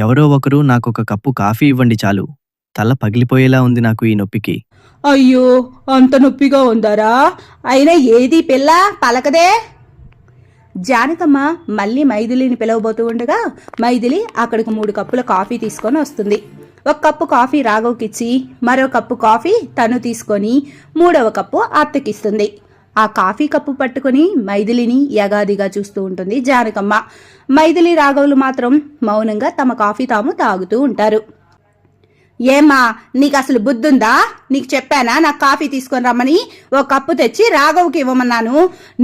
ఎవరో ఒకరు నాకొక కప్పు కాఫీ ఇవ్వండి చాలు. తల పగిలిపోయేలా ఉంది నాకు ఈ నొప్పికి. అయ్యో, అంత నొప్పిగా ఉందారా? అయినా ఏది పిల్ల పలకదే. జానకమ్మ మళ్ళీ మైథిలిని పిలవబోతూ ఉండగా మైథిలి అక్కడికి 3 కప్పుల కాఫీ తీసుకొని వస్తుంది. 1 కప్పు కాఫీ రాఘవ్కిచ్చి మరో కప్పు కాఫీ తను తీసుకొని 3వ కప్పు అత్తకిస్తుంది. ఆ కాఫీ కప్పు పట్టుకుని మైథిలిని యగాదిగా చూస్తూ ఉంటుంది జానకమ్మ. మైథిలి రాఘవులు మాత్రం మౌనంగా తమ కాఫీ తాము తాగుతూ ఉంటారు. ఏమ్మా, నీకు అసలు బుద్ధుందా? నీకు చెప్పానా నాకు కాఫీ తీసుకొని రమ్మని? 1 కప్పు తెచ్చి రాఘవ్కి ఇవ్వమన్నాను.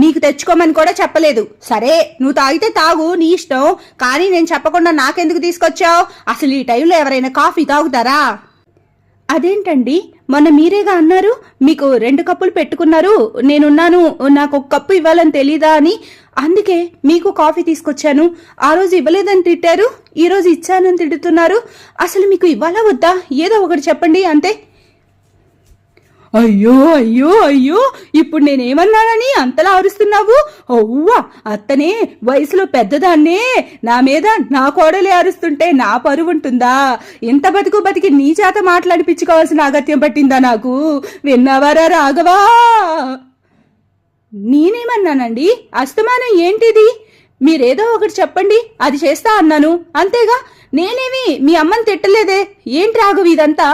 నీకు తెచ్చుకోమని కూడా చెప్పలేదు. సరే, నువ్వు తాగితే తాగు, నీ ఇష్టం. కానీ నేను చెప్పకుండా నాకెందుకు తీసుకొచ్చావు? అసలు ఈ టైంలో ఎవరైనా కాఫీ తాగుతారా? అదేంటండి, మొన్న మీరేగా అన్నారు మీకు 2 కప్పులు పెట్టుకున్నారు, నేనున్నాను, నాకు 1 కప్పు ఇవ్వాలని తెలీదా అని. అందుకే మీకు కాఫీ తీసుకొచ్చాను. ఆ రోజు ఇవ్వలేదని తిట్టారు, ఈ రోజు ఇచ్చానని తిడుతున్నారు. అసలు మీకు ఇవ్వాలా వద్దా? ఏదో ఒకటి చెప్పండి అంతే. అయ్యో అయ్యో అయ్యో, ఇప్పుడు నేనేమన్నానని అంతలా అరుస్తున్నావు? ఓవ్వా, అత్తనే వయసులో పెద్దదాన్నే నా మీద నా కోడలే అరుస్తుంటే నా పరువు ఉంటుందా? ఇంత బతికి నీ చేత మాట్లాడిపించుకోవాల్సిన అగత్యం పట్టిందా నాకు? విన్నావారా రాఘవా? నేనేమన్నానండి? అస్తమానం ఏంటిది? మీరేదో ఒకటి చెప్పండి, అది చేస్తా అన్నాను అంతేగా. నేనేమి మీ అమ్మని తిట్టలేదే. ఏంటి రాఘవ్ ఇదంతా?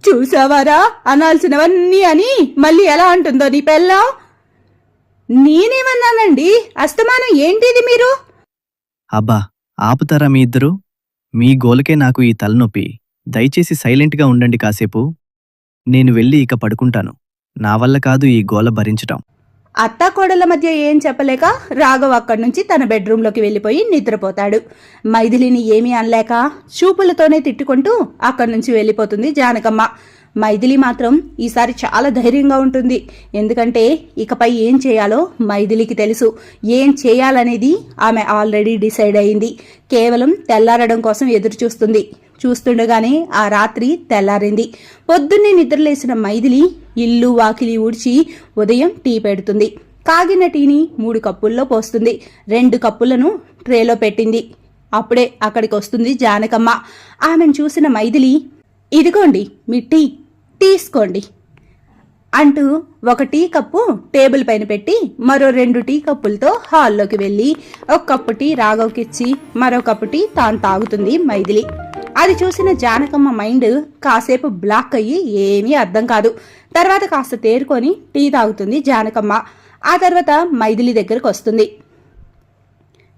చూసావారా, అనాల్సినవన్నీ అని మళ్ళీ ఎలా అంటుందో నీ పెళ్ళాం. నేనేమన్నానండి? అస్తమానం ఏంటిది మీరు? అబ్బా ఆపుతారా మీ ఇద్దరు? మీ గోలకే నాకు ఈ తలనొప్పి. దయచేసి సైలెంట్గా ఉండండి కాసేపు. నేను వెళ్ళి ఇక పడుకుంటాను. నా వల్ల కాదు ఈ గోల భరించటం. అత్తాకోడల మధ్య ఏం చెప్పలేక రాఘవ్ అక్కడి నుంచి తన బెడ్రూంలోకి వెళ్ళిపోయి నిద్రపోతాడు. మైథిలిని ఏమీ అనలేక చూపులతోనే తిట్టుకుంటూ అక్కడి నుంచి వెళ్ళిపోతుంది జానకమ్మ. మైథిలి మాత్రం ఈసారి చాలా ధైర్యంగా ఉంటుంది. ఎందుకంటే ఇకపై ఏం చేయాలో మైథిలికి తెలుసు. ఏం చేయాలనేది ఆమె ఆల్రెడీ డిసైడ్ అయింది. కేవలం తెల్లారడం కోసం ఎదురు చూస్తుంది. చూస్తుండగానే ఆ రాత్రి తెల్లారింది. పొద్దున్నే నిద్రలేసిన మైథిలి ఇల్లు వాకిలి ఊడ్చి ఉదయం టీ పెడుతుంది. కాగిన టీని 3 కప్పుల్లో పోస్తుంది. 2 కప్పులను ట్రేలో పెట్టింది. అప్పుడే అక్కడికి వస్తుంది జానకమ్మ. ఆమెను చూసిన మైథిలి, ఇదిగోండి మీ టీ. తీసుకోండి అంటూ ఒక టీ కప్పు టేబుల్ పైన పెట్టి మరో 2 టీ కప్పులతో హాల్లోకి వెళ్ళి ఒక కప్పు టీ రాఘవ్కిచ్చి మరో కప్పు టీ తాను తాగుతుంది మైథిలి. అది చూసిన జానకమ్మ మైండ్ కాసేపు బ్లాక్ అయ్యి ఏమీ అర్థం కాదు. తర్వాత కాస్త తేరుకొని టీ తాగుతుంది జానకమ్మ. ఆ తర్వాత మైథిలి దగ్గరకు వస్తుంది.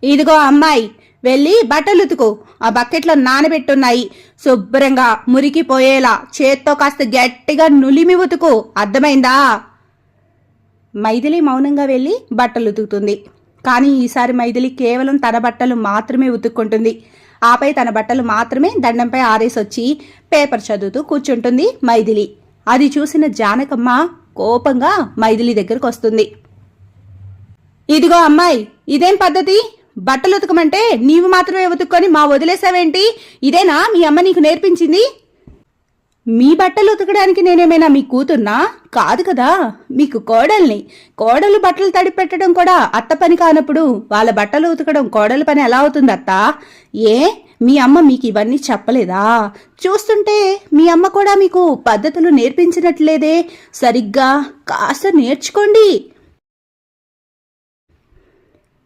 ఇదిగో అమ్మాయి, వెళ్ళి బట్టలు ఉతుకు. ఆ బకెట్లో నానబెట్టున్నాయి. శుభ్రంగా మురికిపోయేలా చేత్తో కాస్త గట్టిగా నులిమి ఉతుకు, అర్థమైందా? మైథిలి మౌనంగా వెళ్ళి బట్టలు ఉతుకుతుంది. కానీ ఈసారి మైథిలి కేవలం తన బట్టలు మాత్రమే ఉతుక్కుంటుంది. ఆపై తన బట్టలు మాత్రమే దండంపై ఆరేసొచ్చి పేపర్ చదువుతూ కూర్చుంటుంది మైథిలి. అది చూసిన జానకమ్మ కోపంగా మైథిలి దగ్గరకు వస్తుంది. ఇదిగో అమ్మాయి, ఇదేం పద్ధతి? బట్టలు ఉతకమంటే నీవు మాత్రమే ఉతుక్కొని మా వదిలేసావేంటి? ఇదేనా మీ అమ్మ నీకు నేర్పించింది? మీ బట్టలు ఉతకడానికి నేనేమైనా మీ కూతుర్నా? కాదు కదా, మీకు కోడల్ని. కోడలు బట్టలు తడి పెట్టడం కూడా అత్త పని కానప్పుడు వాళ్ళ బట్టలు ఉతకడం కోడలు పని ఎలా అవుతుంది అత్త? ఏ, మీ అమ్మ మీకు ఇవన్నీ చెప్పలేదా? చూస్తుంటే మీ అమ్మ కూడా మీకు పద్ధతులు నేర్పించినట్లేదే. సరిగ్గా కాస్త నేర్చుకోండి.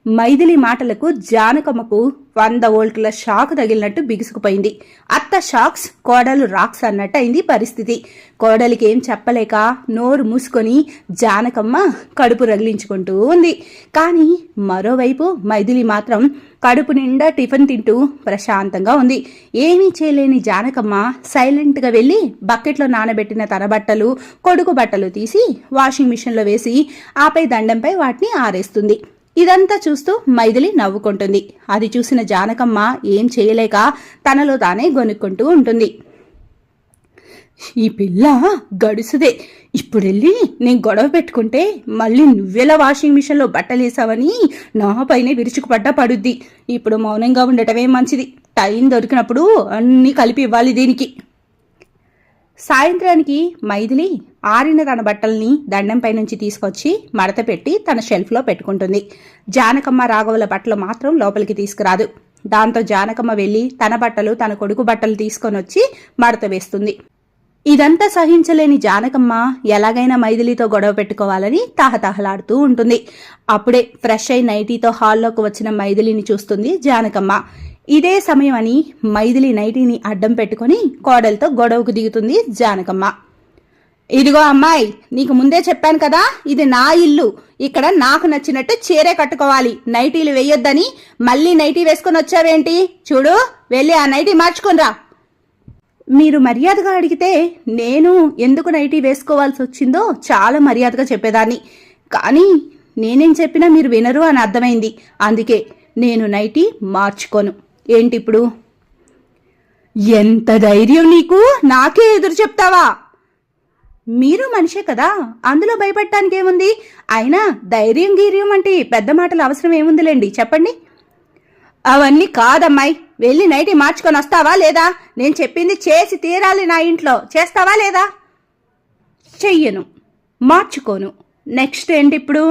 మైథిలి మాటలకు జానకమ్మకు 100 వోల్ట్ల షాక్ తగిలినట్టు బిగుసుకుపోయింది. అత్త షాక్స్, కోడలు రాక్స్ అన్నట్టు అయింది పరిస్థితి. కోడలికి ఏం చెప్పలేక నోరు మూసుకొని జానకమ్మ కడుపు రగిలించుకుంటూ ఉంది. కానీ మరోవైపు మైథిలి మాత్రం కడుపు నిండా టిఫిన్ తింటూ ప్రశాంతంగా ఉంది. ఏమీ చేయలేని జానకమ్మ సైలెంట్గా వెళ్ళి బకెట్లో నానబెట్టిన తన బట్టలు, కొడుకు బట్టలు తీసి వాషింగ్ మిషన్లో వేసి ఆపై దండంపై వాటిని ఆరేస్తుంది. ఇదంతా చూస్తూ మైథిలి నవ్వుకుంటుంది. అది చూసిన జానకమ్మ ఏం చేయలేక తనలో తానే గొనుక్కుంటూ ఉంటుంది. ఈ పిల్ల గడుసుదే. ఇప్పుడెళ్ళి నేను గొడవ పెట్టుకుంటే మళ్ళీ నువ్వెలా వాషింగ్ మిషన్లో బట్టలేసావని నా పైనే విరుచుకుపడ్డా పడుద్ది. ఇప్పుడు మౌనంగా ఉండటమే మంచిది. టైం దొరికినప్పుడు అన్నీ కలిపి ఇవ్వాలి దీనికి. సాయంత్రానికి మైథిలి ఆరిన తన బట్టల్ని దండంపై నుంచి తీసుకొచ్చి మడత పెట్టి తన షెల్ఫ్లో పెట్టుకుంటుంది. జానకమ్మ రాఘవుల బట్టలు మాత్రం లోపలికి తీసుకురాదు. దాంతో జానకమ్మ వెళ్ళి తన బట్టలు, తన కొడుకు బట్టలు తీసుకొని వచ్చి మడత వేస్తుంది. ఇదంతా సహించలేని జానకమ్మ ఎలాగైనా మైథిలితో గొడవ పెట్టుకోవాలని తహతహలాడుతూ ఉంటుంది. అప్పుడే ఫ్రెష్ అయి నైటీతో హాల్లోకి వచ్చిన మైథిలిని చూస్తుంది జానకమ్మ. ఇదే సమయం అని మైథిలి నైటీని అడ్డం పెట్టుకుని కోడలతో గొడవకు దిగుతుంది జానకమ్మ. ఇదిగో అమ్మాయి, నీకు ముందే చెప్పాను కదా, ఇది నా ఇల్లు. ఇక్కడ నాకు నచ్చినట్టు చీరే కట్టుకోవాలి, నైటీలు వేయొద్దని. మళ్ళీ నైటీ వేసుకొని వచ్చావేంటి? చూడు, వెళ్ళి ఆ నైటీ మార్చుకునిరా. మీరు మర్యాదగా అడిగితే నేను ఎందుకు నైటీ వేసుకోవాల్సి వచ్చిందో చాలా మర్యాదగా చెప్పేదాన్ని. కానీ నేనేం చెప్పినా మీరు వినరు అని అర్థమైంది. అందుకే నేను నైటీ మార్చుకోను. ఏంటిప్పుడు? ఎంత ధైర్యం నీకు? నాకే ఎదురు చెప్తావా? మీరు మనిషే కదా, అందులో భయపడటానికి ఏముంది? అయినా ధైర్యం గీర్యం అంటే పెద్ద మాటలు అవసరం ఏముందిలేండి, చెప్పండి. అవన్నీ కాదమ్మాయి, వెళ్ళి నైటీ మార్చుకొని వస్తావా లేదా? నేను చెప్పింది చేసి తీరాలి. నా ఇంట్లో చేస్తావా లేదా? చెయ్యను, మార్చుకోను. నెక్స్ట్ ఏంటి ఇప్పుడు?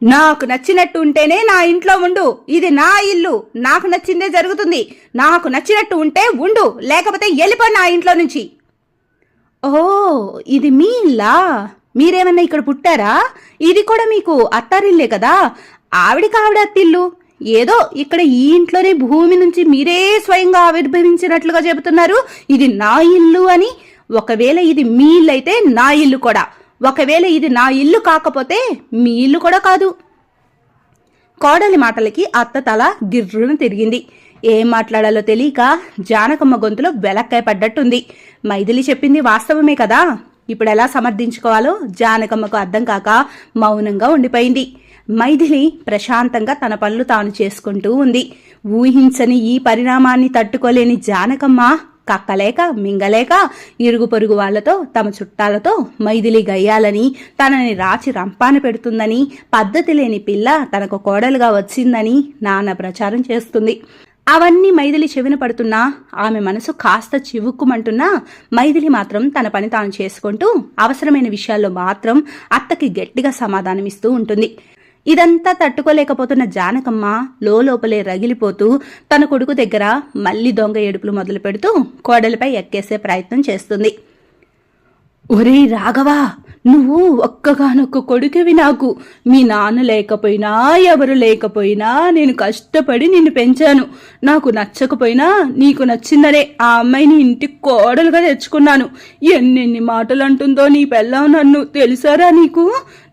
నాకు నచ్చినట్టు ఉంటేనే నా ఇంట్లో ఉండు. ఇది నా ఇల్లు, నాకు నచ్చిందే జరుగుతుంది. నాకు నచ్చినట్టు ఉంటే ఉండు, లేకపోతే వెళ్ళిపో నా ఇంట్లో నుంచి. ఓ, ఇది మీ ఇల్లా? మీరేమన్నా ఇక్కడ పుట్టారా? ఇది కూడా మీకు అత్తారిల్లే కదా. ఆవిడికి ఆవిడ అత్తిల్లు. ఏదో ఇక్కడ ఈ ఇంట్లోనే భూమి నుంచి మీరే స్వయంగా ఆవిర్భవించినట్లుగా చెబుతున్నారు ఇది నా ఇల్లు అని. ఒకవేళ ఇది మీ ఇల్లు అయితే నా ఇల్లు కూడా. ఒకవేళ ఇది నా ఇల్లు కాకపోతే మీ ఇల్లు కూడా కాదు. కోడలి మాటలకి అత్త తల గిర్రున తిరిగింది. ఏం మాట్లాడాలో తెలియక జానకమ్మ గొంతులో వెలక్కాయ పడ్డట్టుంది. మైథిలి చెప్పింది వాస్తవమే కదా. ఇప్పుడు ఎలా సమర్థించుకోవాలో జానకమ్మకు అర్థం కాక మౌనంగా ఉండిపోయింది. మైథిలి ప్రశాంతంగా తన పనులు తాను చేసుకుంటూ ఉంది. ఊహించని ఈ పరిణామాన్ని తట్టుకోలేని జానకమ్మ కక్కలేక మింగలేక ఇరుగు పొరుగు వాళ్లతో, తమ చుట్టాలతో మైథిలి గయ్యాలని, తనని రాచి రంపాన పెడుతుందని, పద్ధతి లేని పిల్ల తనకు కోడలుగా వచ్చిందని నానా ప్రచారం చేస్తుంది. అవన్నీ మైథిలి చెవిన పడుతున్నా ఆమె మనసు కాస్త చివుక్కుమంటున్నా మైథిలి మాత్రం తన పని తాను చేసుకుంటూ అవసరమైన విషయాల్లో మాత్రం అత్తకి గట్టిగా సమాధానమిస్తూ ఉంటుంది. ఇదంతా తట్టుకోలేకపోతున్న జానకమ్మ లోపలే రగిలిపోతూ తన కొడుకు దగ్గర మళ్లీ దొంగ ఏడుపులు మొదలు పెడుతూ కోడలిపై ఎక్కేసే ప్రయత్నం చేస్తుంది. ఒరేయ్ రాఘవా, నువ్వు ఒక్కగానొక్క కొడుకువి నాకు. మీ నాన్న లేకపోయినా ఎవరు లేకపోయినా నేను కష్టపడి నిన్ను పెంచాను. నాకు నచ్చకపోయినా నీకు నచ్చిందనే ఆ అమ్మాయిని ఇంటికి కోడలుగా తెచ్చుకున్నాను. ఎన్నెన్ని మాటలు అంటుందో నీ పెళ్ళాం నన్ను, తెలుసారా నీకు?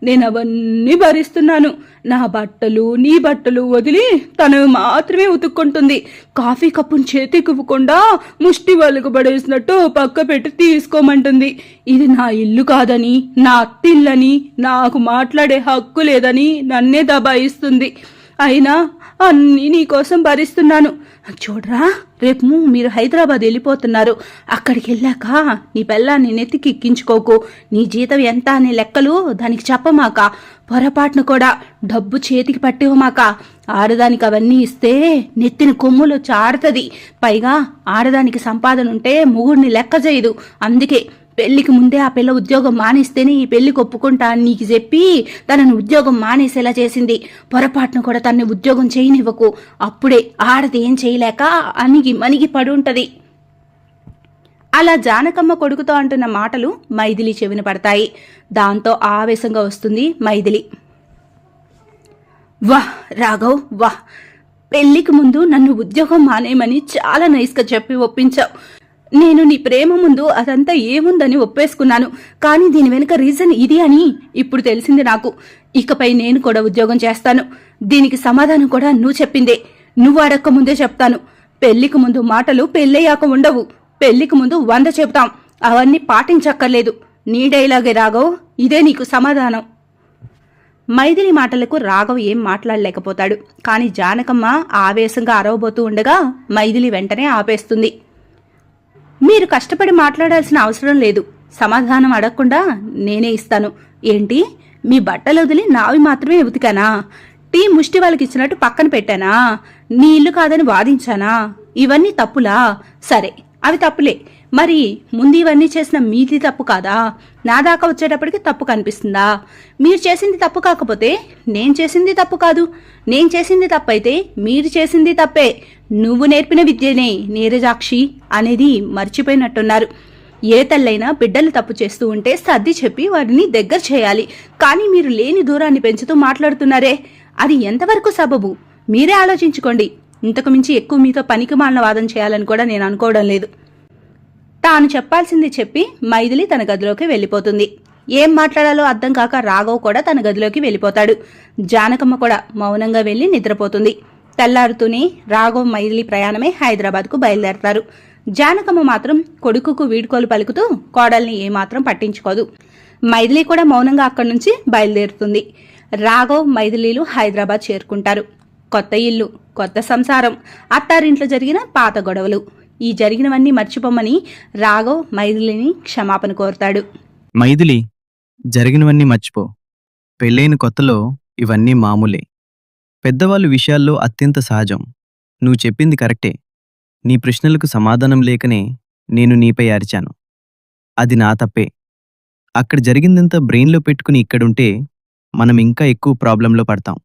నేను అవన్నీ భరిస్తున్నాను. నా బట్టలు నీ బట్టలు వదిలి తను మాత్రమే ఉతుక్కుంటుంది. కాఫీ కప్పును చేతికి ఇవ్వకుండా ముష్టి వాళ్ళకు పడేసినట్టు పక్క పెట్టి తీసుకోమంటుంది. ఇది నా ఇల్లు కాదని, నా అత్తిల్లని, నాకు మాట్లాడే హక్కు లేదని నన్నే దబాయిస్తుంది. అయినా అన్నీ నీకోసం భరిస్తున్నాను. చూడరా, రేపు మీరు హైదరాబాద్ వెళ్ళిపోతున్నారు. అక్కడికి వెళ్ళాక నీ పెళ్ళాన్ని నెత్తికి ఎక్కించుకోకు. నీ జీతం ఎంత అనే లెక్కలు దానికి చెప్పమాక. పొరపాటును కూడా డబ్బు చేతికి పట్టివమాక. ఆడదానికి అవన్నీ ఇస్తే నెత్తిన కొమ్ములు చారుతుంది. పైగా ఆడదానికి సంపాదన ఉంటే మొగుడిని లెక్క చేయదు. అందుకే పెళ్లికి ముందే ఆ పిల్ల ఉద్యోగం మానేస్తేనే ఈ పెళ్లికి ఒప్పుకుంటా అని నీకు చెప్పి తనను ఉద్యోగం మానేసేలా చేసింది. పొరపాటును కూడా తనని ఉద్యోగం చేయనివ్వకు. అప్పుడే ఆడది ఏం చేయలేక అణిగి మణిగి పడుంటది. అలా జానకమ్మ కొడుకుతో అంటున్న మాటలు మైథిలి చెవిన పడతాయి. దాంతో ఆవేశంగా వస్తుంది మైథిలి. వాహ్ రాఘవ్, వాహ్! పెళ్లికి ముందు నన్ను ఉద్యోగం మానేయమని చాలా నైస్గా చెప్పి ఒప్పించావు. నేను నీ ప్రేమ ముందు అదంతా ఏముందని ఒప్పేసుకున్నాను. కానీ దీని వెనుక రీజన్ ఇది అని ఇప్పుడు తెలిసింది నాకు. ఇకపై నేను కూడా ఉద్యోగం చేస్తాను. దీనికి సమాధానం కూడా నువ్వు చెప్పిందే. నువ్వు అడక్క ముందే చెప్తాను. పెళ్లికి ముందు మాటలు పెళ్ళయ్యాక ఉండవు. పెళ్లికి ముందు 100 చెబుతాం. అవన్నీ పాటించక్కర్లేదు. నీ డైలాగే రాఘవ్, ఇదే నీకు సమాధానం. మైథిలి మాటలకు రాఘవ్ ఏం మాట్లాడలేకపోతాడు. కానీ జానకమ్మ ఆవేశంగా అరవబోతూ ఉండగా మైథిలి వెంటనే ఆపేస్తుంది. మీరు కష్టపడి మాట్లాడాల్సిన అవసరం లేదు. సమాధానం అడగకుండా నేనే ఇస్తాను. ఏంటి, మీ బట్టలు వదిలి నావి మాత్రమే ఉతికానా? టీ ముష్టి వాళ్ళకి ఇచ్చినట్టు పక్కన పెట్టానా? నీ ఇల్లు కాదని వాదించానా? ఇవన్నీ తప్పులా? సరే, అవి తప్పులే. మరి ముందు ఇవన్నీ చేసిన మీది తప్పు కాదా? నా దాకా వచ్చేటప్పటికి తప్పు కనిపిస్తుందా? మీరు చేసింది తప్పు కాకపోతే నేను చేసింది తప్పు కాదు. నేను చేసింది తప్పైతే మీరు చేసింది తప్పే. నువ్వు నేర్పిన విద్యనే నీరజాక్షి అనేది మర్చిపోయినట్టున్నారు. ఏ తల్లైనా బిడ్డలు తప్పు చేస్తూ ఉంటే సర్ది చెప్పి వారిని దగ్గర చేయాలి. కానీ మీరు లేని దూరాన్ని పెంచుతూ మాట్లాడుతున్నారే, అది ఎంతవరకు సబబు? మీరే ఆలోచించుకోండి. ఇంతకు మించి ఎక్కువ మీతో పనికిమాలిన వాదన చేయాలని కూడా నేను అనుకోవడం లేదు. తాను చెప్పాల్సింది చెప్పి మైథిలి తన గదిలోకి వెళ్ళిపోతుంది. ఏం మాట్లాడాలో అర్థం కాక రాఘవ్ కూడా తన గదిలోకి వెళ్ళిపోతాడు. జానకమ్మ కూడా మౌనంగా వెళ్లి నిద్రపోతుంది. తెల్లారుతూనే రాఘవ్ మైథిలి ప్రయాణమే హైదరాబాద్కు బయలుదేరతారు. జానకమ్మ మాత్రం కొడుకుకు వీడ్కోలు పలుకుతూ కోడల్ని ఏమాత్రం పట్టించుకోదు. మైథిలి కూడా మౌనంగా అక్కడి నుంచి బయలుదేరుతుంది. రాఘవ్ మైథిలీలు హైదరాబాద్ చేరుకుంటారు. కొత్త ఇల్లు, కొత్త సంసారం, అత్తారింట్లో జరిగిన పాత గొడవలు, ఈ జరిగినవన్నీ మర్చిపోమని రాఘవ్ మైథిలిని క్షమాపణ కోరుతాడు. మైథిలి, జరిగినవన్నీ మర్చిపో. పెళ్ళైన కొత్తలో ఇవన్నీ మామూలే. పెద్దవాళ్ళు విషయాల్లో అత్యంత సహజం. నువ్వు చెప్పింది కరెక్టే. నీ ప్రశ్నలకు సమాధానం లేకనే నేను నీపై అరిచాను. అది నా తప్పే. అక్కడ జరిగిందంతా బ్రెయిన్లో పెట్టుకుని ఇక్కడుంటే మనం ఇంకా ఎక్కువ ప్రాబ్లంలో పడతాం.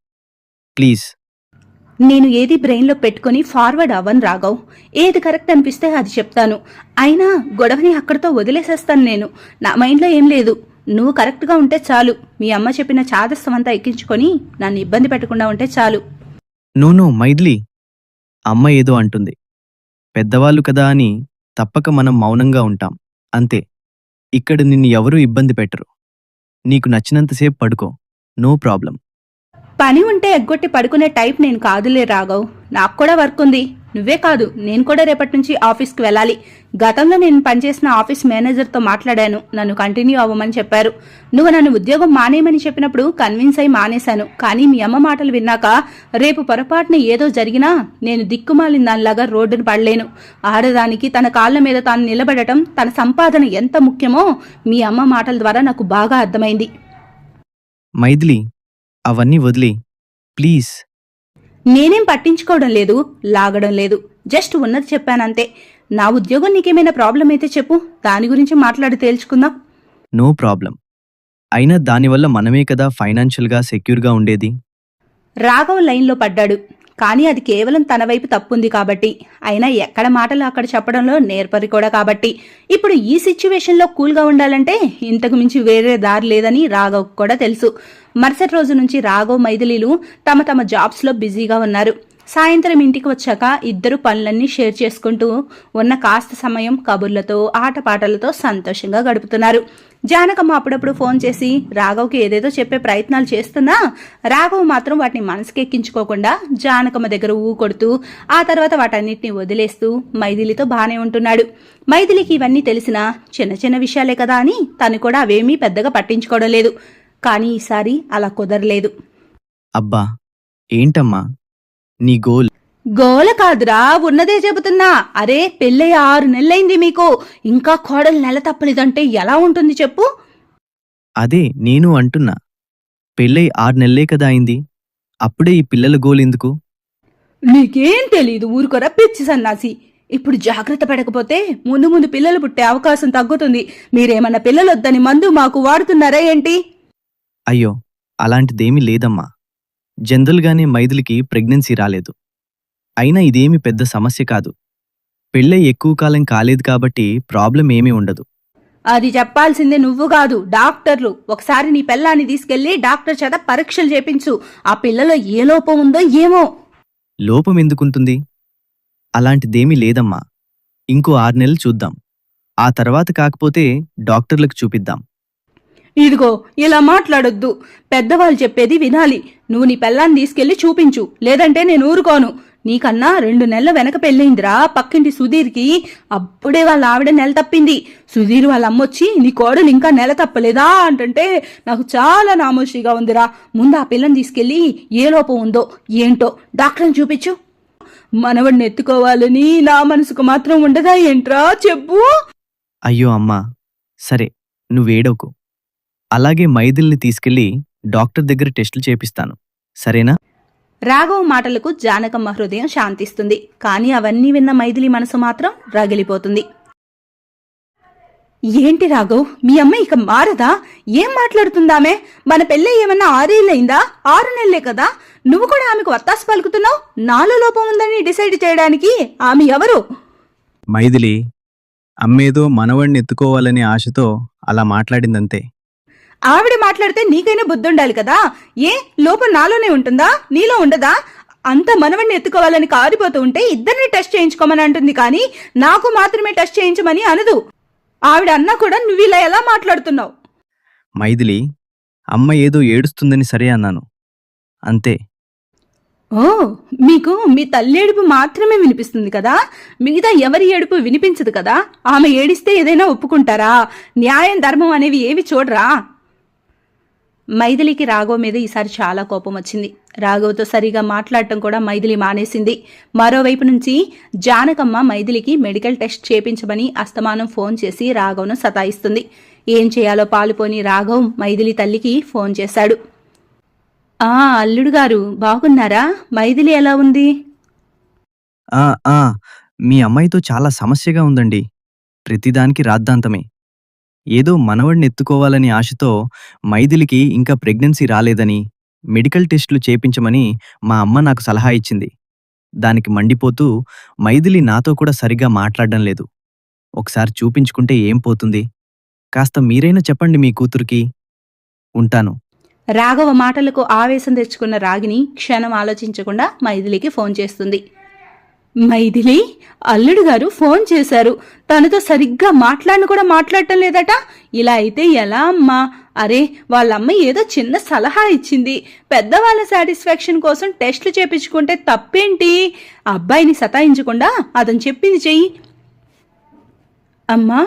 ప్లీజ్. నేను ఏది బ్రెయిన్లో పెట్టుకుని ఫార్వర్డ్ అవ్వను రాఘవ్. ఏది కరెక్ట్ అనిపిస్తే అది చెప్తాను. అయినా గొడవని అక్కడితో వదిలేసేస్తాను నేను. నా మైండ్లో ఏం లేదు. నువ్వు కరెక్ట్గా ఉంటే చాలు. మీ అమ్మ చెప్పిన చాదస్తం అంతా ఎక్కించుకొని నన్ను ఇబ్బంది పెట్టకుండా ఉంటే చాలు. నో మైథిలి, అమ్మ ఏదో అంటుంది. పెద్దవాళ్ళు కదా అని తప్పక మనం మౌనంగా ఉంటాం, అంతే. ఇక్కడ నిన్ను ఎవరూ ఇబ్బంది పెట్టరు. నీకు నచ్చినంతసేపు పడుకో, నో ప్రాబ్లం. పని ఉంటే ఎగ్గొట్టి పడుకునే టైప్ నేను కాదులే రాఘవ్. నాకు కూడా వర్క్ ఉంది. నువ్వే కాదు, నేను కూడా రేపటి నుంచి ఆఫీస్కి వెళ్ళాలి. గతంలో నేను పనిచేసిన ఆఫీస్ మేనేజర్తో మాట్లాడాను. నన్ను కంటిన్యూ అవ్వమని చెప్పారు. నువ్వు నన్ను ఉద్యోగం మానేయమని చెప్పినప్పుడు కన్విన్స్ అయి మానేశాను. కానీ మీ అమ్మ మాటలు విన్నాక రేపు పొరపాటున ఏదో జరిగినా నేను దిక్కుమాలిన దానిలాగా రోడ్డును పడలేను. ఆడదానికి తన కాళ్ల మీద తాను నిలబడటం, తన సంపాదన ఎంత ముఖ్యమో మీ అమ్మ మాటల ద్వారా నాకు బాగా అర్థమైంది. మైథిలి, అవన్నీ వదిలే ప్లీజ్. నేనేం పట్టించుకోవడం లేదు, లాగడం లేదు. జస్ట్ ఉన్నది చెప్పానంతే. నా ఉద్యోగం నీకేమైనా ప్రాబ్లం అయితే చెప్పు, దాని గురించి మాట్లాడి తేల్చుకుందాం. No problem. అయినా దానివల్ల మనమే కదా ఫైనాన్షియల్గా సెక్యూర్గా ఉండేది. రాఘవ్ లైన్లో పడ్డాడు. కానీ అది కేవలం తన వైపు తప్పుంది కాబట్టి. అయినా ఎక్కడ మాటలు అక్కడ చెప్పడంలో నేర్పరి కూడా కాబట్టి. ఇప్పుడు ఈ సిచ్యువేషన్లో కూల్గా ఉండాలంటే ఇంతకు మించి వేరే దారి లేదని రాఘవ్ కూడా తెలుసు. మరుసటి రోజు నుంచి రాఘవ్, మైథిలీలు తమ తమ జాబ్స్లో బిజీగా ఉన్నారు. సాయంత్రం ఇంటికి వచ్చాక ఇద్దరు పనులన్నీ షేర్ చేసుకుంటూ ఉన్న కాస్త సమయం కబుర్లతో, ఆటపాటలతో సంతోషంగా గడుపుతున్నారు. జానకమ్మ అప్పుడప్పుడు ఫోన్ చేసి రాఘవ్కి ఏదేదో చెప్పే ప్రయత్నాలు చేస్తున్నా రాఘవ్ మాత్రం వాటిని మనసుకెక్కించుకోకుండా జానకమ్మ దగ్గర కొడుతూ ఆ తర్వాత వాటన్నిటిని వదిలేస్తూ మైథిలితో బానే ఉంటున్నాడు. మైథిలికి ఇవన్నీ తెలిసినా చిన్న చిన్న విషయాలే కదా అని తను కూడా అవేమీ పెద్దగా పట్టించుకోవడం లేదు. కానీ ఈసారి అలా కుదరలేదు. అబ్బా ఏంటమ్మా నీ గోల్? గోల కాదురా, ఉన్నదే చెబుతున్నా. అరే పెళ్ళయ్య 6 నెలలైంది మీకు, ఇంకా కోడలు నెల తప్పలేదంటే ఎలా ఉంటుంది చెప్పు? అదే నేను అంటున్నా, పెళ్ళై 6 నెలలే కదా అయింది, అప్పుడే ఈ పిల్లల గోల్ ఎందుకు? నీకేం తెలీదు, ఊరుకోరా పిచ్చి సన్నాసి. ఇప్పుడు జాగ్రత్త పడకపోతే ముందు ముందు పిల్లలు పుట్టే అవకాశం తగ్గుతుంది. మీరేమన్నా పిల్లలొద్దని మందు మాకు వాడుతున్నారా ఏంటి? అయ్యో అలాంటిదేమీ లేదమ్మా. జనరల్గానే మైథిలికి ప్రెగ్నెన్సీ రాలేదు. అయినా ఇదేమి పెద్ద సమస్య కాదు. పెళ్ళై ఎక్కువ కాలం కాలేదు కాబట్టి ప్రాబ్లం ఏమీ ఉండదు. అది చెప్పాల్సిందే నువ్వు కాదు, డాక్టర్లు. ఒకసారి నీ పిల్లాన్ని తీసుకెళ్లి డాక్టర్ చేత పరీక్షలు చేపించు. ఆ పిల్లలో ఏ లోపం ఉందో ఏమో. లోపం ఎందుకుంటుంది? అలాంటిదేమీ లేదమ్మా. ఇంకో 6 నెలలు చూద్దాం. ఆ తర్వాత కాకపోతే డాక్టర్లకు చూపిద్దాం. ఇదిగో ఇలా మాట్లాడొద్దు. పెద్దవాళ్ళు చెప్పేది వినాలి. నువ్వు నీ పిల్లాన్ని తీసుకెళ్లి చూపించు, లేదంటే నేను ఊరుకోను. నీకన్నా 2 నెలల వెనక పెళ్ళయిందిరా పక్కింటి సుధీర్కి. అప్పుడే వాళ్ళ ఆవిడ నెల తప్పింది. సుధీర్ వాళ్ళ అమ్మొచ్చి నీ కోడలు ఇంకా నెల తప్పలేదా అంటుంటే నాకు చాలా నామోషిగా ఉందిరా. ముందు ఆ పిల్లని తీసుకెళ్లి ఏ లోపం ఉందో ఏంటో డాక్టర్ని చూపించు. మనవడిని ఎత్తుకోవాలని నా మనసుకు మాత్రం ఉండదా ఏంట్రా చెప్పు? అయ్యో అమ్మా, సరే నువ్వేడోకు. అలాగే మైథిల్ని తీసుకెళ్లి డాక్టర్ దగ్గర టెస్టులు చేపిస్తాను, సరేనా? రాఘవ్ మాటలకు జానకమ్మ హృదయం శాంతిస్తుంది. కానీ అవన్నీ విన్న మైథిలి మనసు మాత్రం రగిలిపోతుంది. ఏంటి రాఘవ్, మీ అమ్మ ఇక మారదా? ఏం మాట్లాడుతుందామే? మన పెళ్ళి ఏమన్నా 6 ఏళ్ళయిందా? 6 నెలలే కదా. నువ్వు కూడా ఆమెకు వత్తాసు పలుకుతున్నావు. నాలో లోపం ఉందని డిసైడ్ చేయడానికి ఆమె ఎవరు? మైథిలి, అమ్మేదో మనవడిని ఎత్తుకోవాలనే ఆశతో అలా మాట్లాడిందంతే. ఆవిడ మాట్లాడితే నీకైనా బుద్ధుండాలి కదా. ఏ లోపం నాలోనే ఉంటుందా, నీలో ఉండదా? అంత మనవడిని ఎత్తుకోవాలని కారిపోతూ ఉంటే ఇద్దరిని టెస్ట్ చేయించుకోమని అంటుంది, కానీ నాకు మాత్రమే టెస్ట్ చేయించమని అనదు. ఆవిడ అన్నా కూడా నువ్వు ఇలా ఎలా మాట్లాడుతున్నావు? మైథిలి, అమ్మ ఏదో ఏడుస్తుందని సరే అన్నాను, అంతే. ఓ, మీకు మీ తల్లి ఏడుపు మాత్రమే వినిపిస్తుంది కదా, మిగతా ఎవరి ఏడుపు వినిపించదు కదా. ఆమె ఏడిస్తే ఏదైనా ఒప్పుకుంటారా? న్యాయం, ధర్మం అనేవి ఏవి చూడరా? మైథిలికి రాఘవ్ మీద ఈసారి చాలా కోపం వచ్చింది. రాఘవ్తో సరిగా మాట్లాడటం కూడా మైథిలి మానేసింది. మరోవైపు నుంచి జానకమ్మ మైథిలికి మెడికల్ టెస్ట్ చేపించమని అస్తమానం ఫోన్ చేసి రాఘవ్ను సతాయిస్తుంది. ఏం చేయాలో పాలుపోని రాఘవ్ మైథిలి తల్లికి ఫోన్ చేశాడు. అల్లుడు గారు బాగున్నారా? మైథిలి ఎలా ఉంది? మీ అమ్మాయితో చాలా సమస్యగా ఉందండి. ప్రతిదానికి రాద్ధాంతమే. ఏదో మనవడిని ఎత్తుకోవాలని ఆశతో మైథిలికి ఇంకా ప్రెగ్నెన్సీ రాలేదని మెడికల్ టెస్టులు చేపించమని మా అమ్మ నాకు సలహా ఇచ్చింది. దానికి మండిపోతూ మైథిలి నాతో కూడా సరిగా మాట్లాడడం లేదు. ఒకసారి చూపించుకుంటే ఏం పోతుంది? కాస్త మీరైనా చెప్పండి మీ కూతురికి. ఉంటాను. రాఘవ మాటలకు ఆవేశం తెచ్చుకున్న రాగిని క్షణం ఆలోచించకుండా మైథిలికి ఫోన్ చేస్తుంది. మైథిలి, అల్లుడు గారు ఫోన్ చేశారు. తనతో సరిగ్గా మాట్లాడను కూడా మాట్లాడటం లేదట. ఇలా అయితే ఎలా అమ్మా? అరే, వాళ్ళమ్మ ఏదో చిన్న సలహా ఇచ్చింది. పెద్దవాళ్ళ సాటిస్ఫాక్షన్ కోసం టెస్టులు చేపించుకుంటే తప్పేంటి? అబ్బాయిని సతాయించకుండా అతను చెప్పింది చెయ్యి. అమ్మా,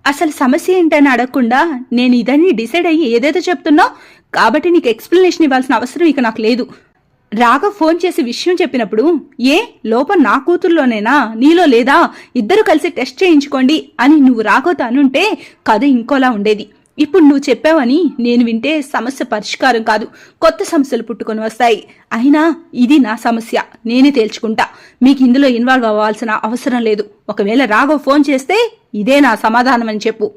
అసలు సమస్య ఏంటని అడగకుండా నేను ఇదని డిసైడ్ అయ్యి ఏదేదో చెప్తున్నావు కాబట్టి నీకు ఎక్స్ప్లెనేషన్ ఇవ్వాల్సిన అవసరం ఇక నాకు లేదు. రాఘవ్ ఫోన్ చేసి విషయం చెప్పినప్పుడు ఏ లోపం నా కూతుర్లోనేనా, నీలో లేదా? ఇద్దరు కలిసి టెస్ట్ చేయించుకోండి అని నువ్వు రాఘవ్తో అనుంటే కథ ఇంకోలా ఉండేది. ఇప్పుడు నువ్వు చెప్పావని నేను వింటే సమస్య పరిష్కారం కాదు, కొత్త సమస్యలు పుట్టుకొని వస్తాయి. అయినా ఇది నా సమస్య, నేనే తేల్చుకుంటా. మీకు ఇందులో ఇన్వాల్వ్ అవ్వాల్సిన అవసరం లేదు. ఒకవేళ రాఘవ్ ఫోన్ చేస్తే ఇదే నా సమాధానం అని చెప్పు.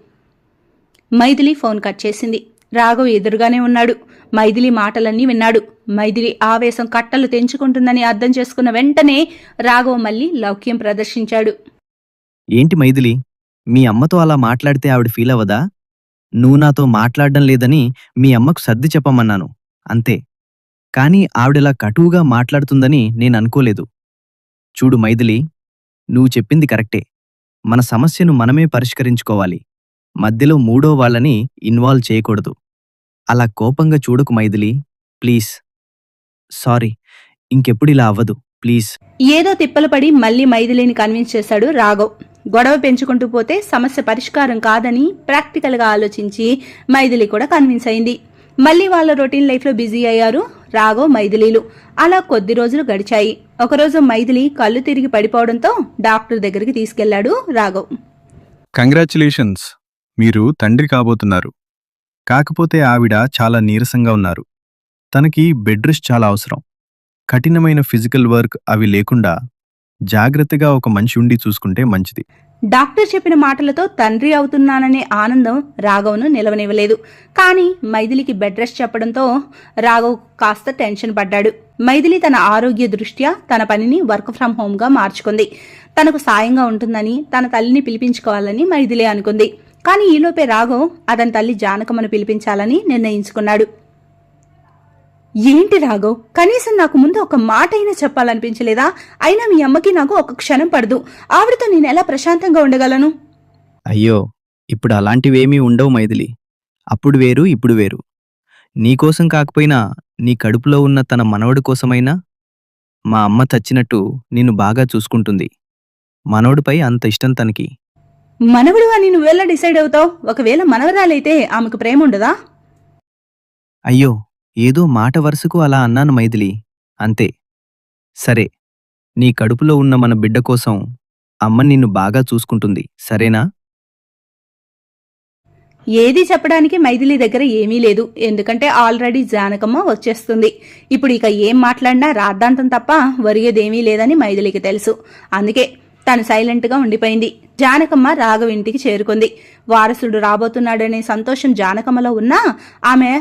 మైథిలి ఫోన్ కట్ చేసింది. రాఘవ్ ఎదురుగానే ఉన్నాడు. మైథిలి మాటలన్నీ విన్నాడు. మైథిలి ఆవేశం కట్టలు తెంచుకుంటుందని అర్థం చేసుకున్న వెంటనే రాఘవ్ మళ్ళీ లౌక్యం ప్రదర్శించాడు. ఏంటి మైథిలి, మీ అమ్మతో అలా మాట్లాడితే ఆవిడ ఫీల్ అవ్వదా? నువ్వు నాతో మాట్లాడడం లేదని మీ అమ్మకు సర్ది చెప్పమన్నాను, అంతే. కానీ ఆవిడలా కటువుగా మాట్లాడుతుందని నేననుకోలేదు. చూడు మైథిలి, నువ్వు చెప్పింది కరెక్టే. మన సమస్యను మనమే పరిష్కరించుకోవాలి. మధ్యలో మూడో వాళ్ళని ఇన్వాల్వ్ చేయకూడదు. అలా కోపంగా చూడకు మైథిలి, ప్లీజ్. సారీ, ఇంకెప్పుడిలా అవ్వదు, ప్లీజ్. ఏదో తిప్పలు పడి మళ్లీ మైథిలిని కన్విన్స్ చేశాడు రాఘవ్. గొడవ పెంచుకుంటూ పోతే సమస్య పరిష్కారం కాదని ప్రాక్టికల్గా ఆలోచించి మైథిలి కూడా కన్విన్స్ అయింది. మళ్లీ వాళ్ళ రొటీన్ లైఫ్లో బిజీ అయ్యారు రాఘవ్, మైథిలీలు. అలా కొద్ది రోజులు గడిచాయి. ఒకరోజు మైథిలి కళ్ళు తిరిగి పడిపోవడంతో డాక్టర్ దగ్గరికి తీసుకెళ్లాడు రాఘవ్. కంగ్రాచులేషన్స్, మీరు తండ్రి కాబోతున్నారు. కాకపోతే ఆవిడ చాలా నీరసంగా ఉన్నారు. తనకి బెడ్ రెస్ట్ చాలా అవసరం. కఠినమైన ఫిజికల్ వర్క్ అవి లేకుండా జాగ్రత్తగా ఒక మనిషి ఉండి చూసుకుంటే మంచిది. డాక్టర్ చెప్పిన మాటలతో తండ్రి అవుతున్నాననే ఆనందం రాఘవ్ను నిలవనివ్వలేదు. కానీ మైథిలికి బెడ్ రెస్ట్ చెప్పడంతో రాఘవ్ కాస్త టెన్షన్ పడ్డాడు. మైథిలి తన ఆరోగ్య దృష్ట్యా తన పనిని వర్క్ ఫ్రం హోమ్గా మార్చుకుంది. తనకు సాయంగా ఉంటుందని తన తల్లిని పిలిపించుకోవాలని మైథిలి అనుకుంది. కానీ ఈలోపే రాఘవ్ అతని తల్లి జానకమ్మను పిలిపించాలని నిర్ణయించుకున్నాడు. ఏంటి రాఘవ్, కనీసం నాకు ముందు ఒక మాట అయినా చెప్పాలనిపించలేదా? అయినా మీ అమ్మకి నాకు ఒక క్షణం పడదు. ఆవిడతో నేను ఎలా ప్రశాంతంగా ఉండగలను? అయ్యో, ఇప్పుడు అలాంటివేమీ ఉండవు మైథిలి. అప్పుడు వేరు, ఇప్పుడు వేరు. నీకోసం కాకపోయినా నీ కడుపులో ఉన్న తన మనవడి కోసమైనా మా అమ్మ చచ్చినట్టు నిన్ను బాగా చూసుకుంటుంది. మనవడిపై అంత ఇష్టం తనకి. మనవడు అని నువ్వెలా డిసైడ్ అవుతావు? ఒకవేళ మనవరాలైతే ఆమెకు ప్రేమ ఉండదా? అయ్యో, ఏదో మాట వరుసకు అలా అన్నాను మైథిలి, అంతే. సరే, నీ కడుపులో ఉన్న మన బిడ్డ కోసం అమ్మ నిన్ను బాగా చూసుకుంటుంది, సరేనా? ఏది చెప్పడానికి మైథిలి దగ్గర ఏమీ లేదు. ఎందుకంటే ఆల్రెడీ జానకమ్మ వచ్చేస్తుంది. ఇప్పుడు ఇక ఏం మాట్లాడినా రాద్ధాంతం తప్ప ఒరిగేదేమీ లేదని మైథిలికి తెలుసు. అందుకే తను సైలెంట్గా ఉండిపోయింది. జానకమ్మ రాఘవ్ ఇంటికి చేరుకుంది. వారసుడు రాబోతున్నాడనే సంతోషం జానకమ్మలో ఉన్నా ఆమె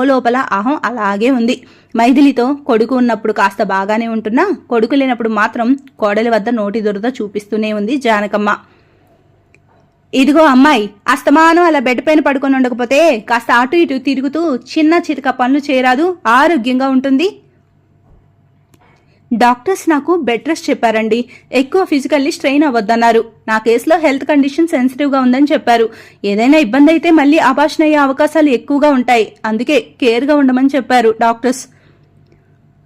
లోపల అహం అలాగే ఉంది. మైథిలితో కొడుకు ఉన్నప్పుడు కాస్త బాగానే ఉంటున్నా కొడుకు లేనప్పుడు మాత్రం కోడలి వద్ద నోటి దురద చూపిస్తూనే ఉంది జానకమ్మ. ఇదిగో అమ్మాయి, అస్తమానం అలా బెడ్ పైన పడుకొని ఉండకపోతే కాస్త అటు ఇటు తిరుగుతూ చిన్న చితక పనులు చేయరాదు, ఆరోగ్యంగా ఉంటుంది. డాక్టర్స్ నాకు బెడ్ రెస్ట్ చెప్పారండి. ఎక్కువ ఫిజికల్లీ స్ట్రెయిన్ అవ్వద్దన్నారు. నా కేసులో హెల్త్ కండిషన్ సెన్సిటివ్గా ఉందని చెప్పారు. ఏదైనా ఇబ్బంది అయితే మళ్ళీ అబార్షన్ అయ్యే అవకాశాలు ఎక్కువగా ఉంటాయి. అందుకే కేర్గా ఉండమని చెప్పారు డాక్టర్స్.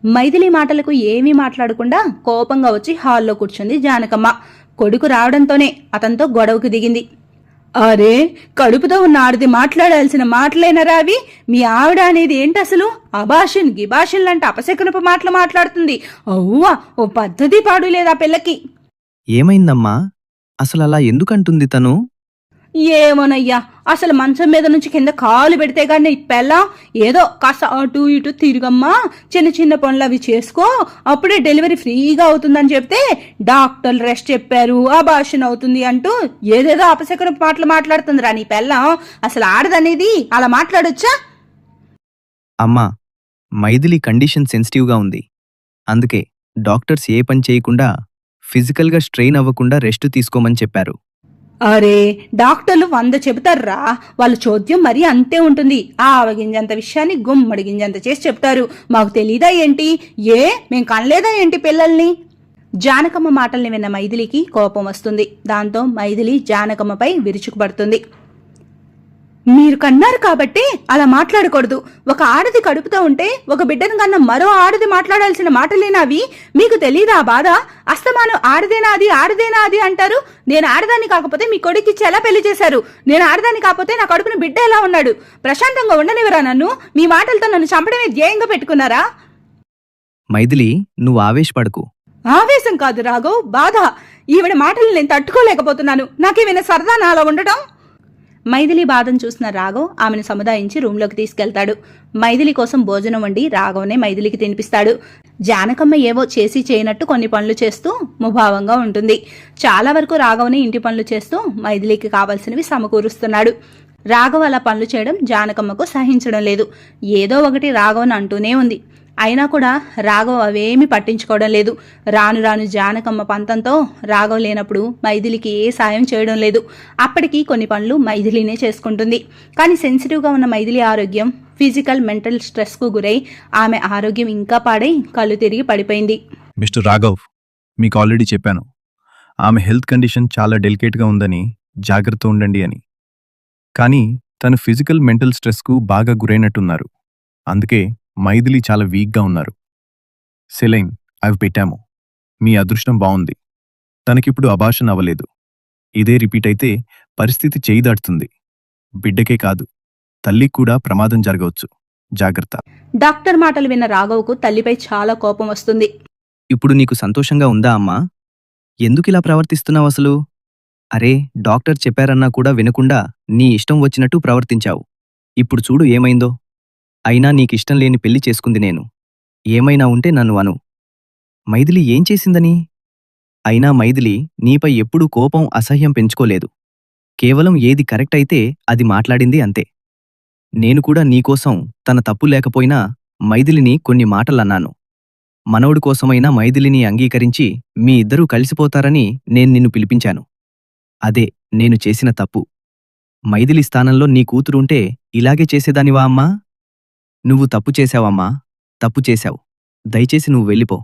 మైథిలి మాటలకు ఏమీ మాట్లాడకుండా కోపంగా వచ్చి హాల్లో కూర్చుంది జానకమ్మ. కొడుకు రావడంతోనే అతనితో గొడవకు దిగింది. అరే, కడుపుతో ఉన్న ఆడది మాట్లాడాల్సిన మాటలేనరా అవి? మీ ఆవిడ అనేది ఏంటి అసలు? అబాషన్ గిబాషన్ లాంటి అపశకునపు మాటలు మాట్లాడుతుంది. అవ్వా, ఓ పద్ధతి పాడు లేదా పిల్లకి? ఏమైందమ్మా, అసలు అలా ఎందుకంటుంది తను? ఏమోనయ్యా, అసలు మంచం మీద నుంచి కింద కాలు పెడితే గానీ పెళ్ళం ఏదో కాస్త అటు ఇటు తిరిగమ్మా, చిన్న చిన్న పనులు అవి చేసుకో, అప్పుడే డెలివరీ ఫ్రీగా అవుతుందని చెప్తే డాక్టర్లు రెస్ట్ చెప్పారు, అబార్షన్ అవుతుంది అంటూ ఏదేదో అపశకున మాటలు మాట్లాడుతుందిరా నీ పెళ్ళం. అసలు ఆడదనేది అలా మాట్లాడొచ్చా? అమ్మా, మైథిలి కండిషన్ సెన్సిటివ్గా ఉంది. అందుకే డాక్టర్స్ ఏ పని చేయకుండా ఫిజికల్గా స్ట్రెయిన్ అవ్వకుండా రెస్ట్ తీసుకోమని చెప్పారు. అరే, డాక్టర్లు 100 చెబుతారా, వాళ్ళ చోద్యం మరీ అంతే ఉంటుంది. ఆవగింజంత విషయాన్ని గుమ్మడి గింజంత చేసి చెప్తారు. మాకు తెలీదా ఏంటి? మేం కనలేదా ఏంటి పిల్లల్ని? జానకమ్మ మాటల్ని విన్న మైథిలికి కోపం వస్తుంది. దాంతో మైథిలి జానకమ్మపై విరుచుకుపడుతుంది. మీరు కన్నారు కాబట్టి అలా మాట్లాడకూడదు. ఒక ఆడది కడుపుతో ఉంటే ఒక బిడ్డను కన్నా మరో ఆడది మాట్లాడాల్సిన మాటలేనా అవి? మీకు తెలీదా బాధ? అస్తమానం ఆడదేనా అది, ఆడదేనా అది అంటారు. నేను ఆడదాన్ని కాకపోతే మీ కొడుకిచ్చి ఎలా పెళ్లి చేశారు? నేను ఆడదాన్ని కాకపోతే నా కడుపున బిడ్డ ఎలా ఉన్నాడు? ప్రశాంతంగా ఉండనివరా నన్ను? మీ మాటలతో నన్ను చంపడమే ధ్యేయంగా పెట్టుకున్నారా? మైథిలి, నువ్వు ఆవేశపడకు. ఆవేశం కాదు రాఘవ్, బాధ. ఈవిడ మాటలు నేను తట్టుకోలేకపోతున్నాను. నాకేమైనా సరదానా అలా ఉండటం? మైథిలి బాధను చూసిన రాఘవ్ ఆమెను సముదాయించి రూంలోకి తీసుకెళ్తాడు. మైథిలి కోసం భోజనం వండి రాఘవ్నే మైథిలికి తినిపిస్తాడు. జానకమ్మ ఏవో చేసి చేయనట్టు కొన్ని పనులు చేస్తూ ముభావంగా ఉంటుంది. చాలా వరకు రాఘవ్ని ఇంటి పనులు చేస్తూ మైథిలికి కావాల్సినవి సమకూరుస్తున్నాడు. రాఘవ అలా పనులు చేయడం జానకమ్మకు సహించడం లేదు. ఏదో ఒకటి రాఘవని అంటూనే ఉంది. అయినా కూడా రాఘవ అవేమీ పట్టించుకోవడం లేదు. రాను రాను జానకమ్మ పంతంతో రాఘవ లేనప్పుడు మైథిలికి ఏ సాయం చేయడం లేదు. అప్పటికి కొన్ని పనులు మైథిలినే చేసుకుంటుంది. కానీ సెన్సిటివ్గా ఉన్న మైథిలి ఆరోగ్యం ఫిజికల్ మెంటల్ స్ట్రెస్కు గురై ఆమె ఆరోగ్యం ఇంకా పాడై కళ్ళు తిరిగి పడిపోయింది. మిస్టర్ రాఘవ్, మీకు ఆల్రెడీ చెప్పాను ఆమె హెల్త్ కండిషన్ చాలా డెలికేట్గా ఉందని, జాగ్రత్త ఉండండి అని. కానీ తను ఫిజికల్ మెంటల్ స్ట్రెస్కు బాగా గురైనట్టున్నారు. అందుకే మైథిలి చాలా వీక్గా ఉన్నారు. సెలైన్ అవి పెట్టాము. మీ అదృష్టం బావుంది. తనకిప్పుడు అబార్షన్ అవ్వలేదు. ఇదే రిపీట్ అయితే పరిస్థితి చేయి దాటుతుంది. బిడ్డకే కాదు, తల్లికి కూడా ప్రమాదం జరగవచ్చు. జాగ్రత్త. డాక్టర్ మాటలు విన్న రాఘవ్కు తల్లిపై చాలా కోపం వస్తుంది. ఇప్పుడు నీకు సంతోషంగా ఉందా అమ్మా? ఎందుకిలా ప్రవర్తిస్తున్నావు అసలు? అరే, డాక్టర్ చెప్పారన్నా కూడా వినకుండా నీ ఇష్టం వచ్చినట్టు ప్రవర్తించావు. ఇప్పుడు చూడు ఏమైందో. అయినా నీకిష్టం లేని పెళ్లి చేసుకుంది నేను. ఏమైనా ఉంటే నన్ను అను. మైథిలి ఏం చేసిందని? అయినా మైథిలి నీపై ఎప్పుడూ కోపం, అసహ్యం పెంచుకోలేదు. కేవలం ఏది కరెక్ట్ అయితే అది మాట్లాడింది అంతే. నేను కూడా నీకోసం తన తప్పు లేకపోయినా మైథిలిని కొన్ని మాటలన్నాను. మనవడి కోసమైనా మైథిలిని అంగీకరించి మీ ఇద్దరూ కలిసిపోతారని నేను నిన్ను పిలిపించాను. అదే నేను చేసిన తప్పు. మైథిలి స్థానంలో నీ కూతురుంటే ఇలాగే చేసేదానివా అమ్మా? నువ్వు తప్పు చేశావమ్మా, తప్పు చేశావు. దయచేసి నువ్వు వెళ్ళిపో.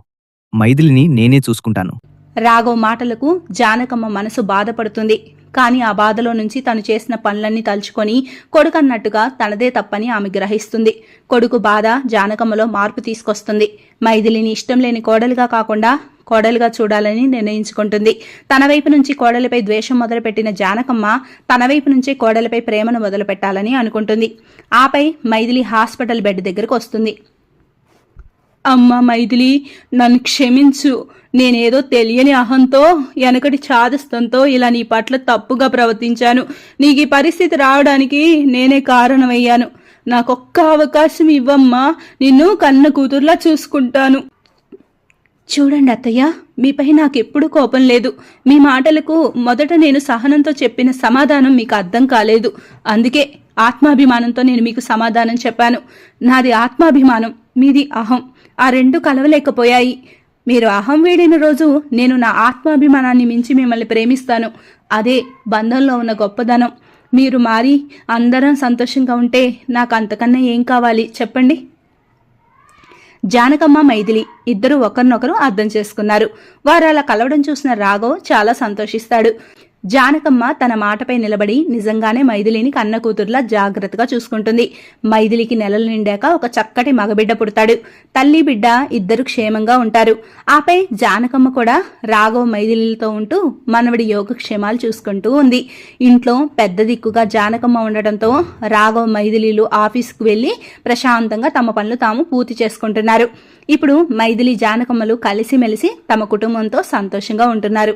మైథిలిని నేనే చూసుకుంటాను. రాఘవ్ మాటలకు జానకమ్మ మనసు బాధపడుతుంది. కానీ ఆ బాధలో నుంచి తను చేసిన పనులన్నీ తలుచుకొని కొడుకన్నట్టుగా తనదే తప్పని ఆమె గ్రహిస్తుంది. కొడుకు బాధ జానకమ్మలో మార్పు తీసుకొస్తుంది. మైథిలిని ఇష్టం లేని కోడలుగా కాకుండా కోడలుగా చూడాలని నిర్ణయించుకుంటుంది. తన వైపు నుంచి కోడలిపై ద్వేషం మొదలుపెట్టిన జానకమ్మ తన వైపు నుంచే కోడలిపై ప్రేమను మొదలుపెట్టాలని అనుకుంటుంది. ఆపై మైథిలి హాస్పిటల్ బెడ్ దగ్గరకు వస్తుంది. అమ్మా మైథిలి, నన్ను క్షమించు. నేనేదో తెలియని అహంతో, వెనకటి చాదస్తంతో ఇలా నీ పట్ల తప్పుగా ప్రవర్తించాను. నీకు ఈ పరిస్థితి రావడానికి నేనే కారణమయ్యాను. నాకొక్క అవకాశం ఇవ్వమ్మా, నిన్ను కన్న కూతుర్లా చూసుకుంటాను. చూడండి అత్తయ్య, మీపై నాకెప్పుడు కోపం లేదు. మీ మాటలకు మొదట నేను సహనంతో చెప్పిన సమాధానం మీకు అర్థం కాలేదు. అందుకే ఆత్మాభిమానంతో నేను మీకు సమాధానం చెప్పాను. నాది ఆత్మాభిమానం, మీది అహం. ఆ రెండు కలవలేకపోయాయి. మీరు అహం వీడిన రోజు నేను నా ఆత్మాభిమానాన్ని మించి మిమ్మల్ని ప్రేమిస్తాను. అదే బంధంలో ఉన్న గొప్పదనం. మీరు మారి అందరం సంతోషంగా ఉంటే నాకు అంతకన్నా ఏం కావాలి చెప్పండి. జానకమ్మ మైథిలి ఇద్దరూ ఒకరినొకరు అర్థం చేసుకున్నారు. వారు అలా కలవడం చూసిన రాఘవ్ చాలా సంతోషిస్తాడు. జానకమ్మ తన మాటపై నిలబడి నిజంగానే మైథిలిని కన్న కూతురులా జాగ్రత్తగా చూసుకుంటుంది. మైథిలికి నెలలు నిండాక ఒక చక్కటి మగబిడ్డ పుడతాడు. తల్లి బిడ్డ ఇద్దరు క్షేమంగా ఉంటారు. ఆపై జానకమ్మ కూడా రాఘవ్ మైథిలితో ఉంటూ మనవడి యోగక్షేమాలు చూసుకుంటూ ఉంది. ఇంట్లో పెద్ద దిక్కుగా జానకమ్మ ఉండటంతో రాఘవ్ మైథిలిలు ఆఫీసుకు వెళ్లి ప్రశాంతంగా తమ పనులు తాము పూర్తి చేసుకుంటున్నారు. ఇప్పుడు మైథిలి జానకమ్మలు కలిసిమెలిసి తమ కుటుంబంతో సంతోషంగా ఉంటున్నారు.